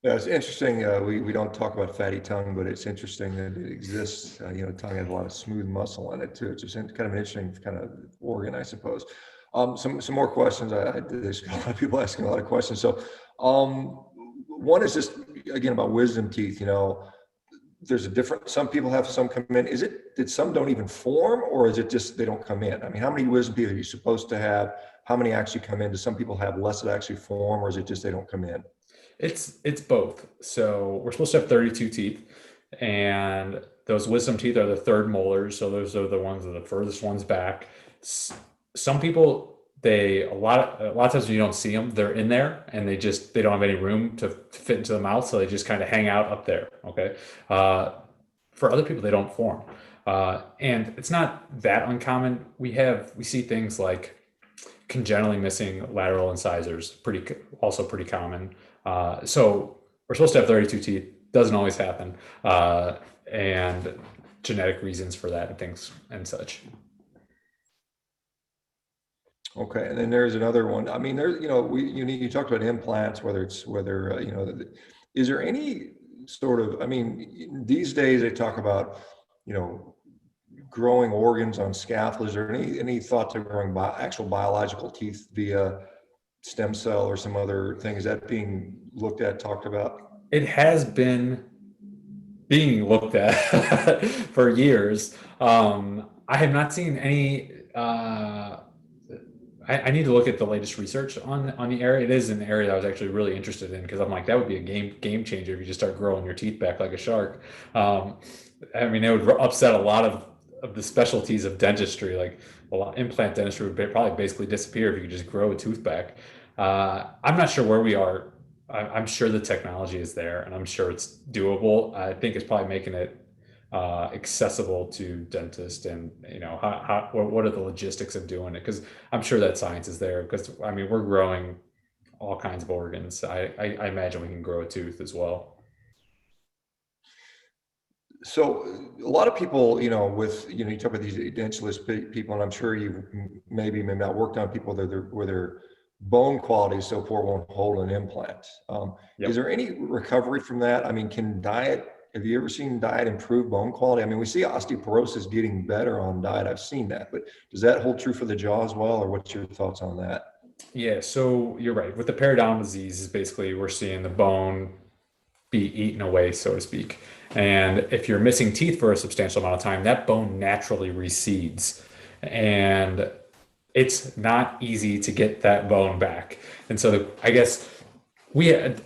Yeah, it's interesting. We don't talk about fatty tongue, but it's interesting that it exists. Tongue has a lot of smooth muscle in it too. It's just kind of an interesting kind of organ, I suppose. Some more questions. There's a lot of people asking a lot of questions. So, one is just again about wisdom teeth. There's a different. Some people have some come in. Is it that some don't even form, or is it just they don't come in? I mean, how many wisdom teeth are you supposed to have? How many actually come in? Do some people have less that actually form, or is it just they don't come in? It's both. So we're supposed to have 32 teeth, and those wisdom teeth are the third molars. So those are the ones that are the furthest ones back. Some people, a lot of times when you don't see them, they're in there, and they don't have any room to fit into the mouth, so they just kind of hang out up there. Okay. For other people, they don't form, and it's not that uncommon. We see things like congenitally missing lateral incisors, also pretty common. So we're supposed to have 32 teeth. Doesn't always happen, and genetic reasons for that and things and such. Okay, and then there's another one. I mean, you talked about implants, is there any sort of, I mean, these days they talk about, you know, growing organs on scaffolds. Is there any thought to growing actual biological teeth via stem cell or some other thing? Is that being looked at, talked about? It has been being looked at for years. I have not seen any. I need to look at the latest research on the area. It is an area that I was actually really interested in, because I'm like, that would be a game changer if you just start growing your teeth back like a shark. I mean, it would upset a lot of the specialties of dentistry. Like implant dentistry would probably basically disappear if you could just grow a tooth back. I'm not sure where we are. I'm sure the technology is there, and I'm sure it's doable. I think it's probably making it accessible to dentists, and what are the logistics of doing it, because I'm sure that science is there, because I mean, we're growing all kinds of organs. I imagine we can grow a tooth as well. So a lot of people, you talk about these edentulous people, and I'm sure you've maybe not worked on people where their bone quality so poor won't hold an implant. Is Yep. there any recovery from that? I mean, have you ever seen diet improve bone quality? I mean, we see osteoporosis getting better on diet. I've seen that, but does that hold true for the jaw as well, or what's your thoughts on that? Yeah, so you're right. With the periodontal disease, is basically we're seeing the bone be eaten away, so to speak. And if you're missing teeth for a substantial amount of time, that bone naturally recedes. And it's not easy to get that bone back. And so I guess we had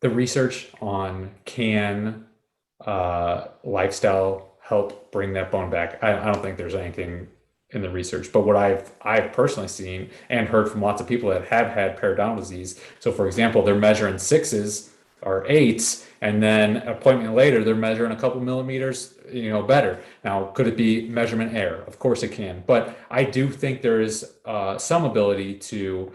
the research on can lifestyle help bring that bone back. I don't think there's anything in the research, but what I've personally seen and heard from lots of people that have had periodontal disease. So, for example, they're measuring sixes or eights, and then an appointment later they're measuring a couple millimeters, better. Now, could it be measurement error? Of course it can, but I do think there is some ability to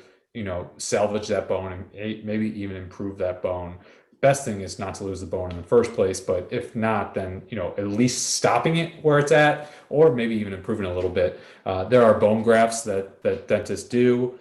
salvage that bone and maybe even improve that bone. Best thing is not to lose the bone in the first place, but if not, then at least stopping it where it's at, or maybe even improving a little bit. There are bone grafts that dentists do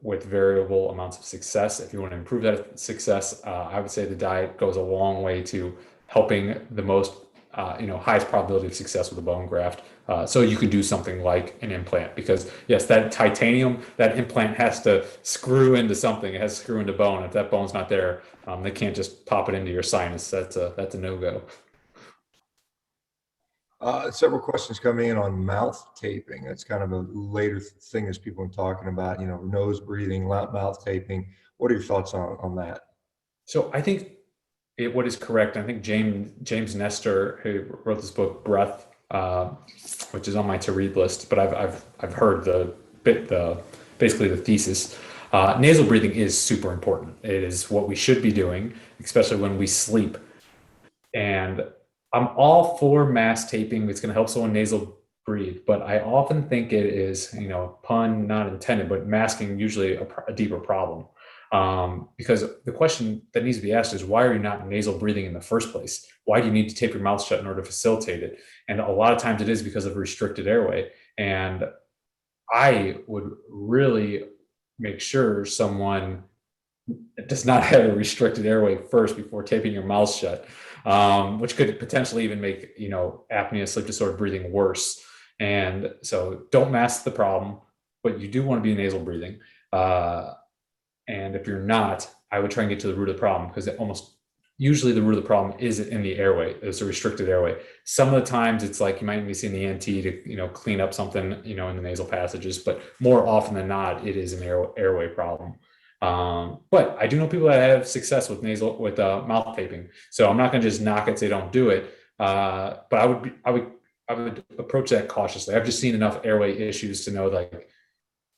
with variable amounts of success. If you want to improve that success, I would say the diet goes a long way to helping the most highest probability of success with a bone graft. So you could do something like an implant, because yes, that titanium, that implant has to screw into something. It has to screw into bone. If that bone's not there, they can't just pop it into your sinus. That's a no-go. Several questions coming in on mouth taping. That's kind of a later thing as people are talking about, nose breathing, mouth taping. What are your thoughts on that? So I think what is correct. I think James Nestor, who wrote this book Breath, which is on my to read list, but I've heard the basically the thesis. Nasal breathing is super important. It is what we should be doing, especially when we sleep. And I'm all for mask taping. It's going to help someone nasal breathe, but I often think it is, pun not intended, but masking usually a deeper problem. Because the question that needs to be asked is, why are you not nasal breathing in the first place? Why do you need to tape your mouth shut in order to facilitate it? And a lot of times it is because of restricted airway. And I would really make sure someone does not have a restricted airway first before taping your mouth shut, which could potentially even make apnea, sleep disordered breathing worse. And so don't mask the problem, but you do want to be nasal breathing. And if you're not, I would try and get to the root of the problem, because almost usually the root of the problem is in the airway. It's a restricted airway. Some of the times it's like you might be seeing the NT to clean up something in the nasal passages, but more often than not, it is an airway problem. But I do know people that have success with mouth taping. So I'm not going to just knock it, say don't do it. But I would approach that cautiously. I've just seen enough airway issues to know, like,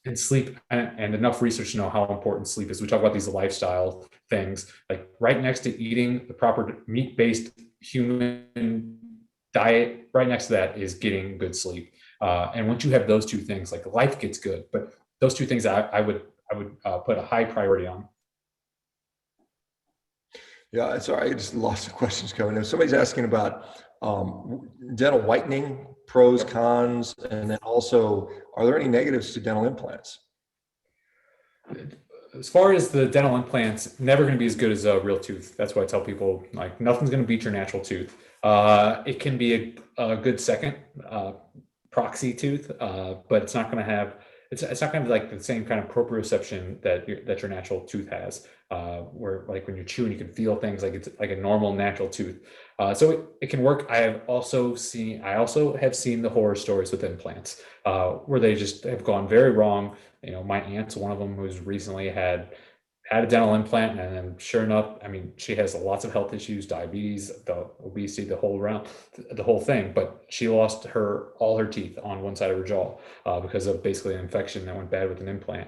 and sleep, and enough research to know how important sleep is. We talk about these lifestyle things, like right next to eating the proper meat-based human diet, right next to that is getting good sleep. And once you have those two things, like, life gets good. But those two things I would put a high priority on. Yeah, sorry, I just lost the questions coming in. Somebody's asking about dental whitening, pros, cons, and then also, are there any negatives to dental implants? As far as the dental implants, never going to be as good as a real tooth. That's why I tell people, like, nothing's going to beat your natural tooth. It can be a good second proxy tooth, but it's not going to have it's not going to be like the same kind of proprioception that your natural tooth has, where, like, when you're chewing, you can feel things like it's like a normal natural tooth. So it can work. I also have seen the horror stories with implants, where they just have gone very wrong. My aunt's one of them, who's recently had a dental implant, and then sure enough, I mean, she has lots of health issues, diabetes, the obesity, the whole thing, but she lost all her teeth on one side of her jaw, because of basically an infection that went bad with an implant.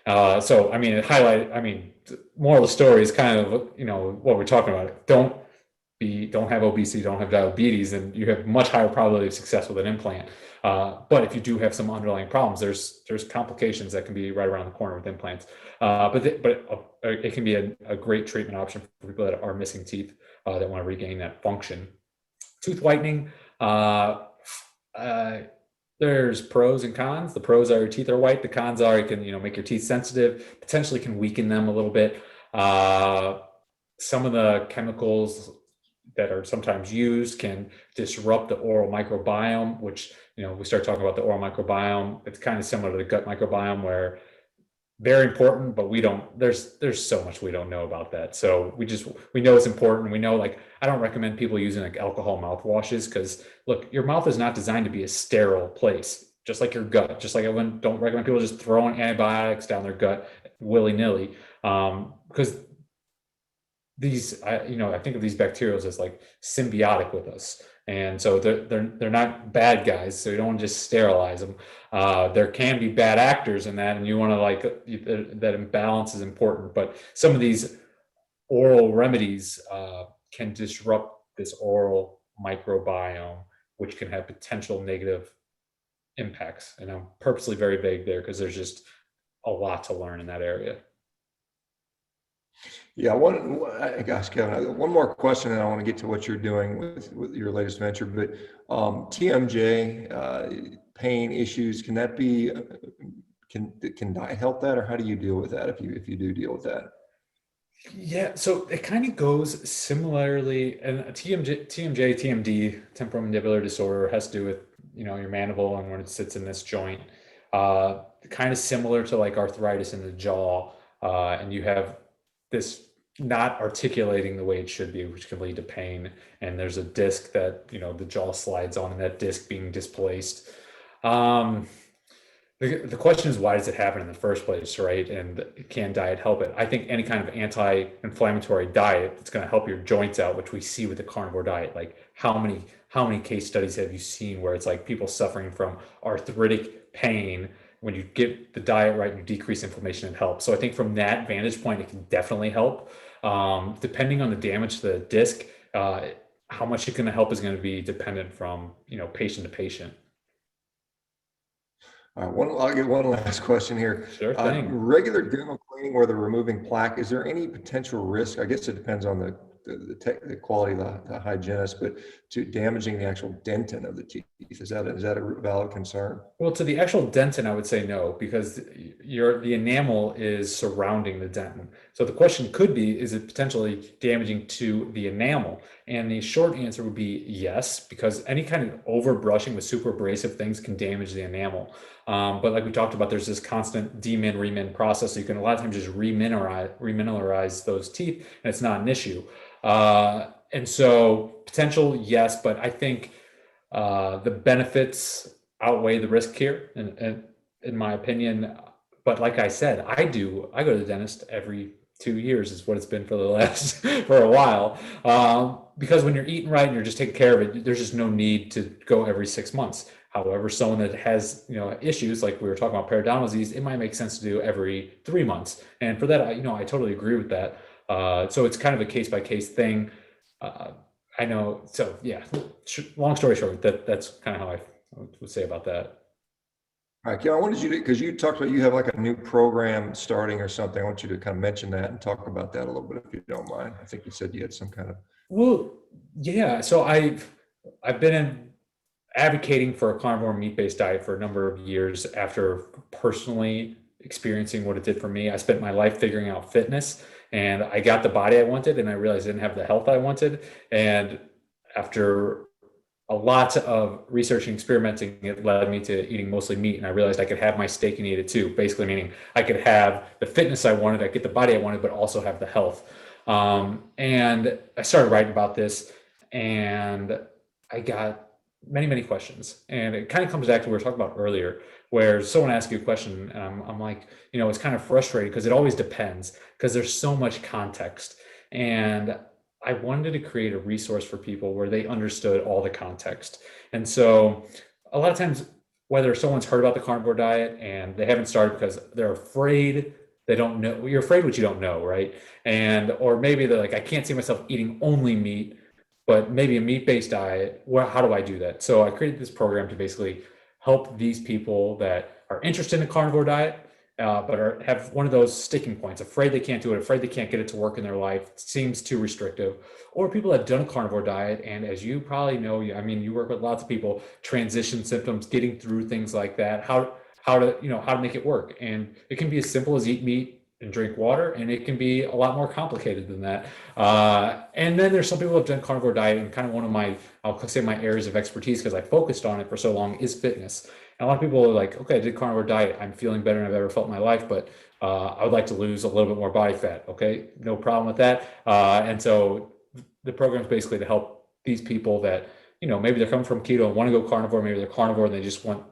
So, I mean, moral of the story is kind of, what we're talking about. don't have obesity, don't have diabetes, and you have much higher probability of success with an implant. But if you do have some underlying problems, there's complications that can be right around the corner with implants. But it can be a great treatment option for people that are missing teeth that want to regain that function. Tooth whitening. There's pros and cons. The pros are your teeth are white. The cons are it can make your teeth sensitive, potentially can weaken them a little bit. Some of the chemicals that are sometimes used can disrupt the oral microbiome, which we start talking about the oral microbiome. It's kind of similar to the gut microbiome, where very important, but there's so much we don't know about that. So we know it's important. We know, like, I don't recommend people using like alcohol mouthwashes, because look, your mouth is not designed to be a sterile place, just like your gut. Just like I don't recommend people just throwing antibiotics down their gut willy-nilly, because I think of these bacteria as like symbiotic with us. And so they're not bad guys, so you don't want to just sterilize them. There can be bad actors in that, and you want to that imbalance is important. But some of these oral remedies can disrupt this oral microbiome, which can have potential negative impacts. And I'm purposely very vague there because there's just a lot to learn in that area. Yeah, gosh, Kevin, one more question, and I want to get to what you're doing with your latest venture. But TMJ, pain issues, can that be can diet help that, or how do you deal with that if you do deal with that? Yeah, so it kind of goes similarly, and TMD, temporal mandibular disorder, has to do with your mandible and when it sits in this joint. Kind of similar to like arthritis in the jaw, and you have this not articulating the way it should be, which can lead to pain. And there's a disc that the jaw slides on, and that disc being displaced. The question is, why does it happen in the first place, right? And can diet help it? I think any kind of anti-inflammatory diet that's going to help your joints out, which we see with the carnivore diet. Like how many case studies have you seen where it's like people suffering from arthritic pain? When you get the diet right and you decrease inflammation, it helps. So I think from that vantage point, it can definitely help. Depending on the damage to the disc, how much it's going to help is going to be dependent from patient to patient. All right, I'll get one last question here. Sure thing. Regular dental cleaning where they're removing plaque, is there any potential risk? I guess it depends on the quality of the hygienist, but to damaging the actual dentin of the teeth, is that a valid concern? Well, to the actual dentin, I would say no, because the enamel is surrounding the dentin. So the question could be, is it potentially damaging to the enamel? And the short answer would be yes, because any kind of overbrushing with super abrasive things can damage the enamel. But like we talked about, there's this constant demin remin process. So you can a lot of times just remineralize those teeth, and it's not an issue. And so potential, yes, but I think the benefits outweigh the risk here, in my opinion. But like I said, I go to the dentist every 2 years is what it's been for the last for a while. Because when you're eating right and you're just taking care of it, there's just no need to go every 6 months. However, someone that has issues like we were talking about periodontal disease, it might make sense to do every 3 months. And for that, I totally agree with that. So it's kind of a case by case thing. I know. So yeah, long story short, that's kind of how I would say about that. All right, Ken, I wanted you to, because you talked about you have like a new program starting or something. I want you to kind of mention that and talk about that a little bit, if you don't mind. I think you said you had some kind of. Well, yeah. So I've been advocating for a carnivore meat-based diet for a number of years after personally experiencing what it did for me. I spent my life figuring out fitness, and I got the body I wanted, and I realized I didn't have the health I wanted. And after a lot of research and experimenting, it led me to eating mostly meat. And I realized I could have my steak and eat it too, basically meaning I could have the fitness I wanted, I get the body I wanted, but also have the health. And I started writing about this, and I got many, many questions. And it kind of comes back to what we were talking about earlier, where someone asks you a question, and I'm like, it's kind of frustrating because it always depends, because there's so much context. And I wanted to create a resource for people where they understood all the context. And so a lot of times, whether someone's heard about the carnivore diet and they haven't started because they're afraid, they don't know, you're afraid what you don't know, right? Or maybe they're like, I can't see myself eating only meat. but maybe a meat-based diet. How do I do that? So I created this program to basically help these people that are interested in a carnivore diet, but have one of those sticking points, afraid they can't do it, afraid they can't get it to work in their life, it seems too restrictive, or people that have done a carnivore diet. And as you probably know, I mean, you work with lots of people, transition symptoms, getting through things like that, how to make it work. And it can be as simple as eat meat and drink water, and it can be a lot more complicated than that. And then there's some people who have done carnivore diet, and kind of one of my, I'll say my areas of expertise, because I focused on it for so long, is fitness. And a lot of people are like, okay, I did carnivore diet, I'm feeling better than I've ever felt in my life, but I would like to lose a little bit more body fat. Okay, no problem with that. And so the program is basically to help these people that, maybe they're coming from keto and want to go carnivore, maybe they're carnivore and they just want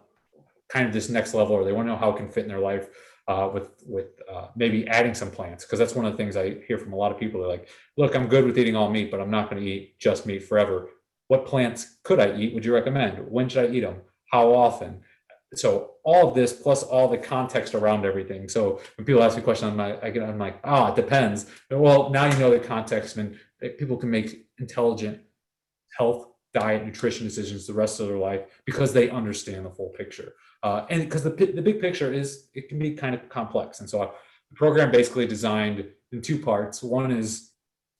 kind of this next level, or they want to know how it can fit in their life, with maybe adding some plants. Because that's one of the things I hear from a lot of people. They're like, look, I'm good with eating all meat, but I'm not going to eat just meat forever. What plants could I eat? Would you recommend? When should I eat them? How often? So all of this, plus all the context around everything. So when people ask me a question, I'm like, it depends. Well, now you know the context, and people can make intelligent health, diet, nutrition decisions the rest of their life because they understand the full picture. And because the big picture it can be kind of complex. And so the program basically designed in two parts. One is,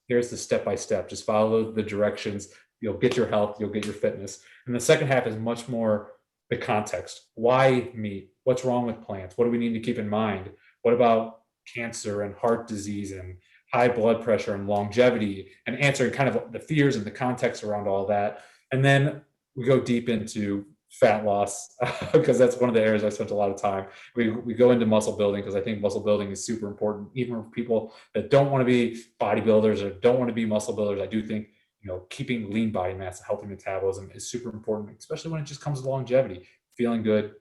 here's the step-by-step, just follow the directions. You'll get your health, you'll get your fitness. And the second half is much more the context. Why meat? What's wrong with plants? What do we need to keep in mind? What about cancer and heart disease and high blood pressure and longevity, and answering kind of the fears and the context around all that. And then we go deep into fat loss, because that's one of the areas I spent a lot of time. We go into muscle building, because I think muscle building is super important, even for people that don't want to be bodybuilders or don't want to be muscle builders. I do think, keeping lean body mass and healthy metabolism is super important, especially when it just comes to longevity, feeling good,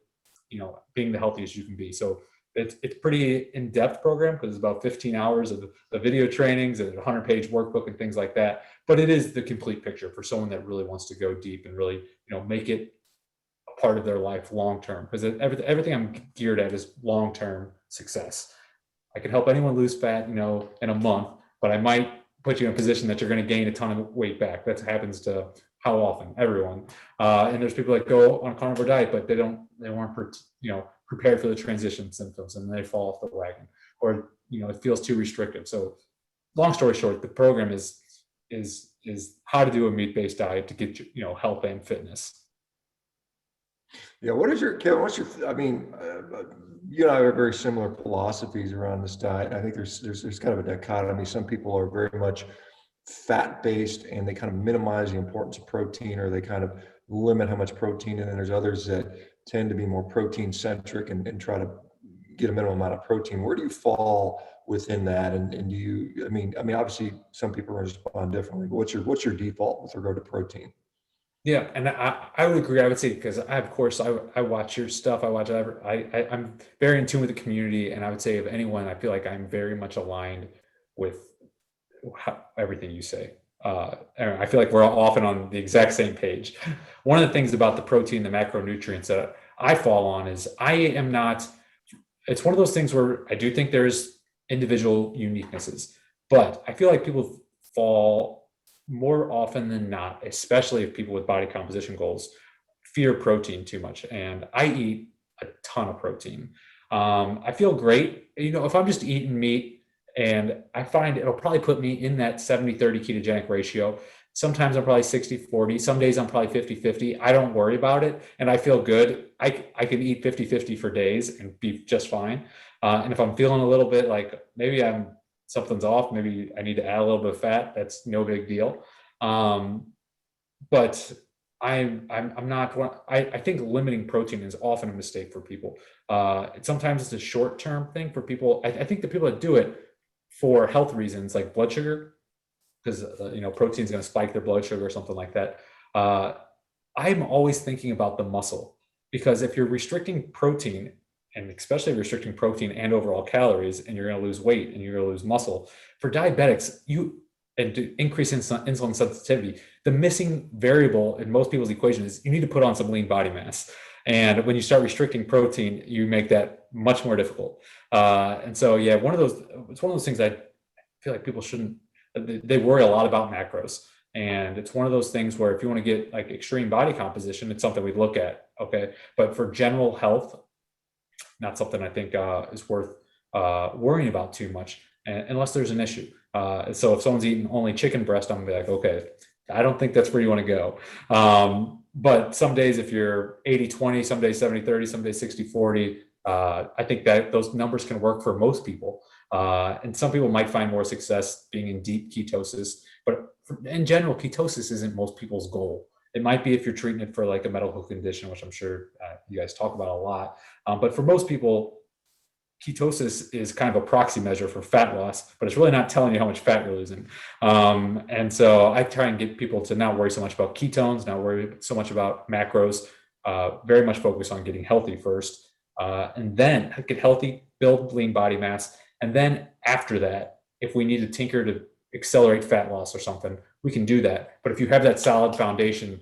being the healthiest you can be. So it's pretty in-depth program, because it's about 15 hours of the video trainings and a 100-page workbook and things like that. But it is the complete picture for someone that really wants to go deep and really, make it a part of their life long-term, because everything I'm geared at is long-term success. I can help anyone lose fat, in a month, but I might put you in a position that you're going to gain a ton of weight back. That happens to how often? Everyone. And there's people that go on a carnivore diet, but they weren't, prepared for the transition symptoms, and they fall off the wagon, or, it feels too restrictive. So long story short, the program is how to do a meat-based diet to get you, health and fitness. Yeah. Kevin, I mean, you and I have very similar philosophies around this diet. I think there's kind of a dichotomy. Some people are very much fat-based, and they kind of minimize the importance of protein, or they kind of limit how much protein. And then there's others that tend to be more protein-centric and try to get a minimum amount of protein. Where do you fall within that? And do you, I mean, obviously some people respond differently, but what's your default with regard to protein? Yeah, and I would agree. I would say, because I watch your stuff. I'm very in tune with the community, and I would say, of anyone, I feel like I'm very much aligned with everything you say. And I feel like we're all often on the exact same page. One of the things about the protein, the macronutrients that I fall on, is I am not. It's one of those things where I do think there's individual uniquenesses, but I feel like people fall more often than not, especially if people with body composition goals fear protein too much. And I eat a ton of protein. I feel great, if I'm just eating meat, and I find it'll probably put me in that 70-30 ketogenic ratio. Sometimes I'm probably 60-40. Some days I'm probably 50-50. I don't worry about it, and I feel good. I can eat 50-50 for days and be just fine. And if I'm feeling a little bit like maybe something's off, maybe I need to add a little bit of fat, that's no big deal. But I'm not. I think limiting protein is often a mistake for people. Sometimes it's a short-term thing for people. I think the people that do it for health reasons, like blood sugar, because protein is going to spike their blood sugar or something like that. I'm always thinking about the muscle, because if you're restricting protein, and especially restricting protein and overall calories, and you're going to lose weight and you're going to lose muscle, for diabetics, and to increase insulin sensitivity, the missing variable in most people's equation is you need to put on some lean body mass. And when you start restricting protein, you make that much more difficult. And so, yeah, it's one of those things I feel like people shouldn't. They worry a lot about macros. And it's one of those things where if you want to get like extreme body composition, it's something we look at. Okay. But for general health, not something I think is worth worrying about too much, unless there's an issue. So if someone's eating only chicken breast, I'm gonna be like, okay, I don't think that's where you want to go. But some days, if you're 80-20, some days 70-30, some days 60-40, I think that those numbers can work for most people. And some people might find more success being in deep ketosis, but in general, ketosis isn't most people's goal. It might be if you're treating it for like a medical condition, which I'm sure you guys talk about a lot. But for most people, ketosis is kind of a proxy measure for fat loss, but it's really not telling you how much fat you're losing. And so I try and get people to not worry so much about ketones, not worry so much about macros, very much focus on getting healthy first, and then get healthy, build lean body mass. And then after that, if we need to tinker to accelerate fat loss or something, we can do that. But if you have that solid foundation,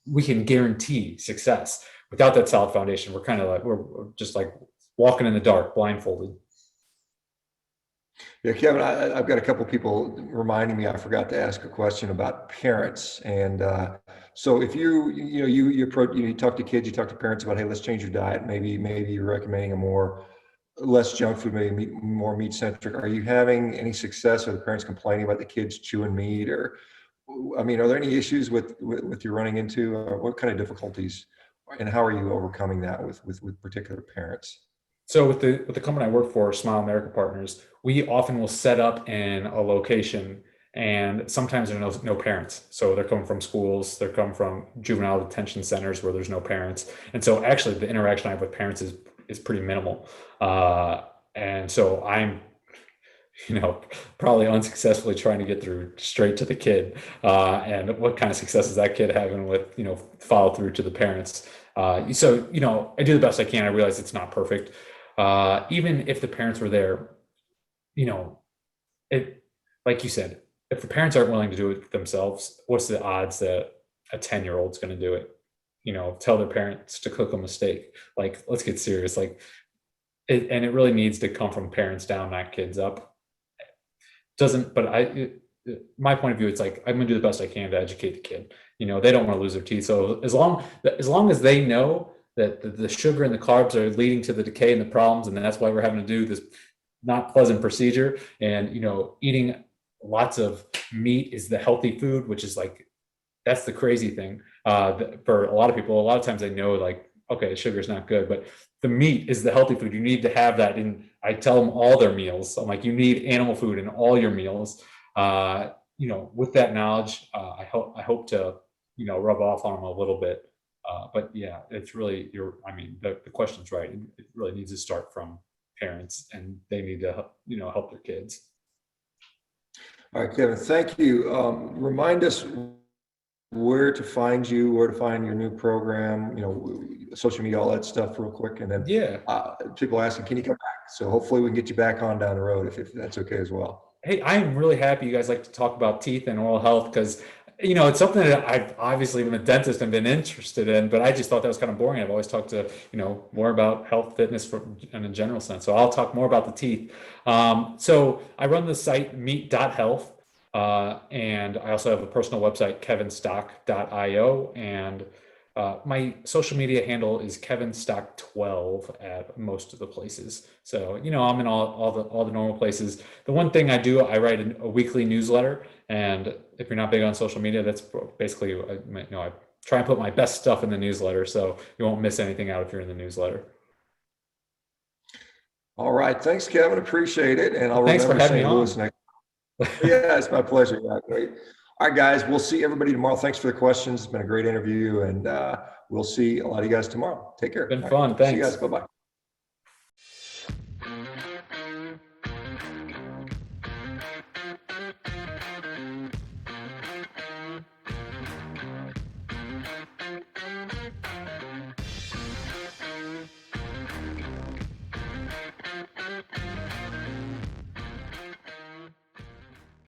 we can guarantee success. Without that solid foundation, we're kind of like, we're just like walking in the dark, blindfolded. Yeah, Kevin, I've got a couple people reminding me I forgot to ask a question about parents. And so if you talk to kids, you talk to parents about, hey, let's change your diet. Maybe you're recommending less junk food, maybe more meat centric. Are you having any success? Are the parents complaining about the kids chewing meat? Or, I mean, are there any issues with you're running into? What kind of difficulties, and how are you overcoming that with particular parents? So with the company I work for, Smile America Partners, we often will set up in a location, and sometimes there are no parents. So they're coming from schools, they're coming from juvenile detention centers where there's no parents. And so actually the interaction I have with parents is pretty minimal. And so I'm, probably unsuccessfully trying to get through straight to the kid. And what kind of success is that kid having with, follow through to the parents? So, I do the best I can. I realize it's not perfect. Even if the parents were there, it, like you said, if the parents aren't willing to do it themselves, what's the odds that a 10-year-old's going to do it? Tell their parents to cook a mistake. Like, let's get serious. Like, and it really needs to come from parents down, not kids up. My point of view, it's like, I'm gonna do the best I can to educate the kid. They don't want to lose their teeth. So as long as they know that the sugar and the carbs are leading to the decay and the problems, and that's why we're having to do this not pleasant procedure. And eating lots of meat is the healthy food, which is like, that's the crazy thing. For a lot of people, a lot of times they know, like, okay, sugar is not good, but the meat is the healthy food. You need to have that in. I tell them all their meals. I'm like, you need animal food in all your meals. With that knowledge, I hope to, rub off on them a little bit. But yeah, it's really, the question's right. It really needs to start from parents, and they need to, help their kids. All right, Kevin, thank you. Remind us where to find you, where to find your new program, social media, all that stuff real quick. And then people asking, can you come back? So hopefully we can get you back on down the road if that's okay as well. Hey, I'm really happy you guys like to talk about teeth and oral health, because it's something that I've obviously been a dentist and been interested in, but I just thought that was kind of boring. I've always talked to, more about health, fitness in a general sense. So I'll talk more about the teeth. So I run the site meat.health. And I also have a personal website, kevinstock.io. And my social media handle is kevinstock12 at most of the places. So, I'm in all the normal places. The one thing I do, I write a weekly newsletter. And if you're not big on social media, that's basically, I try and put my best stuff in the newsletter, so you won't miss anything out if you're in the newsletter. All right. Thanks, Kevin. Appreciate it. And I'll Thanks for remember having St. me Louis on. next. Yeah, it's my pleasure. Yeah, great. All right, guys, we'll see everybody tomorrow. Thanks for the questions. It's been a great interview, and we'll see a lot of you guys tomorrow. Take care. Been All fun. right. Thanks. See you guys. Bye-bye.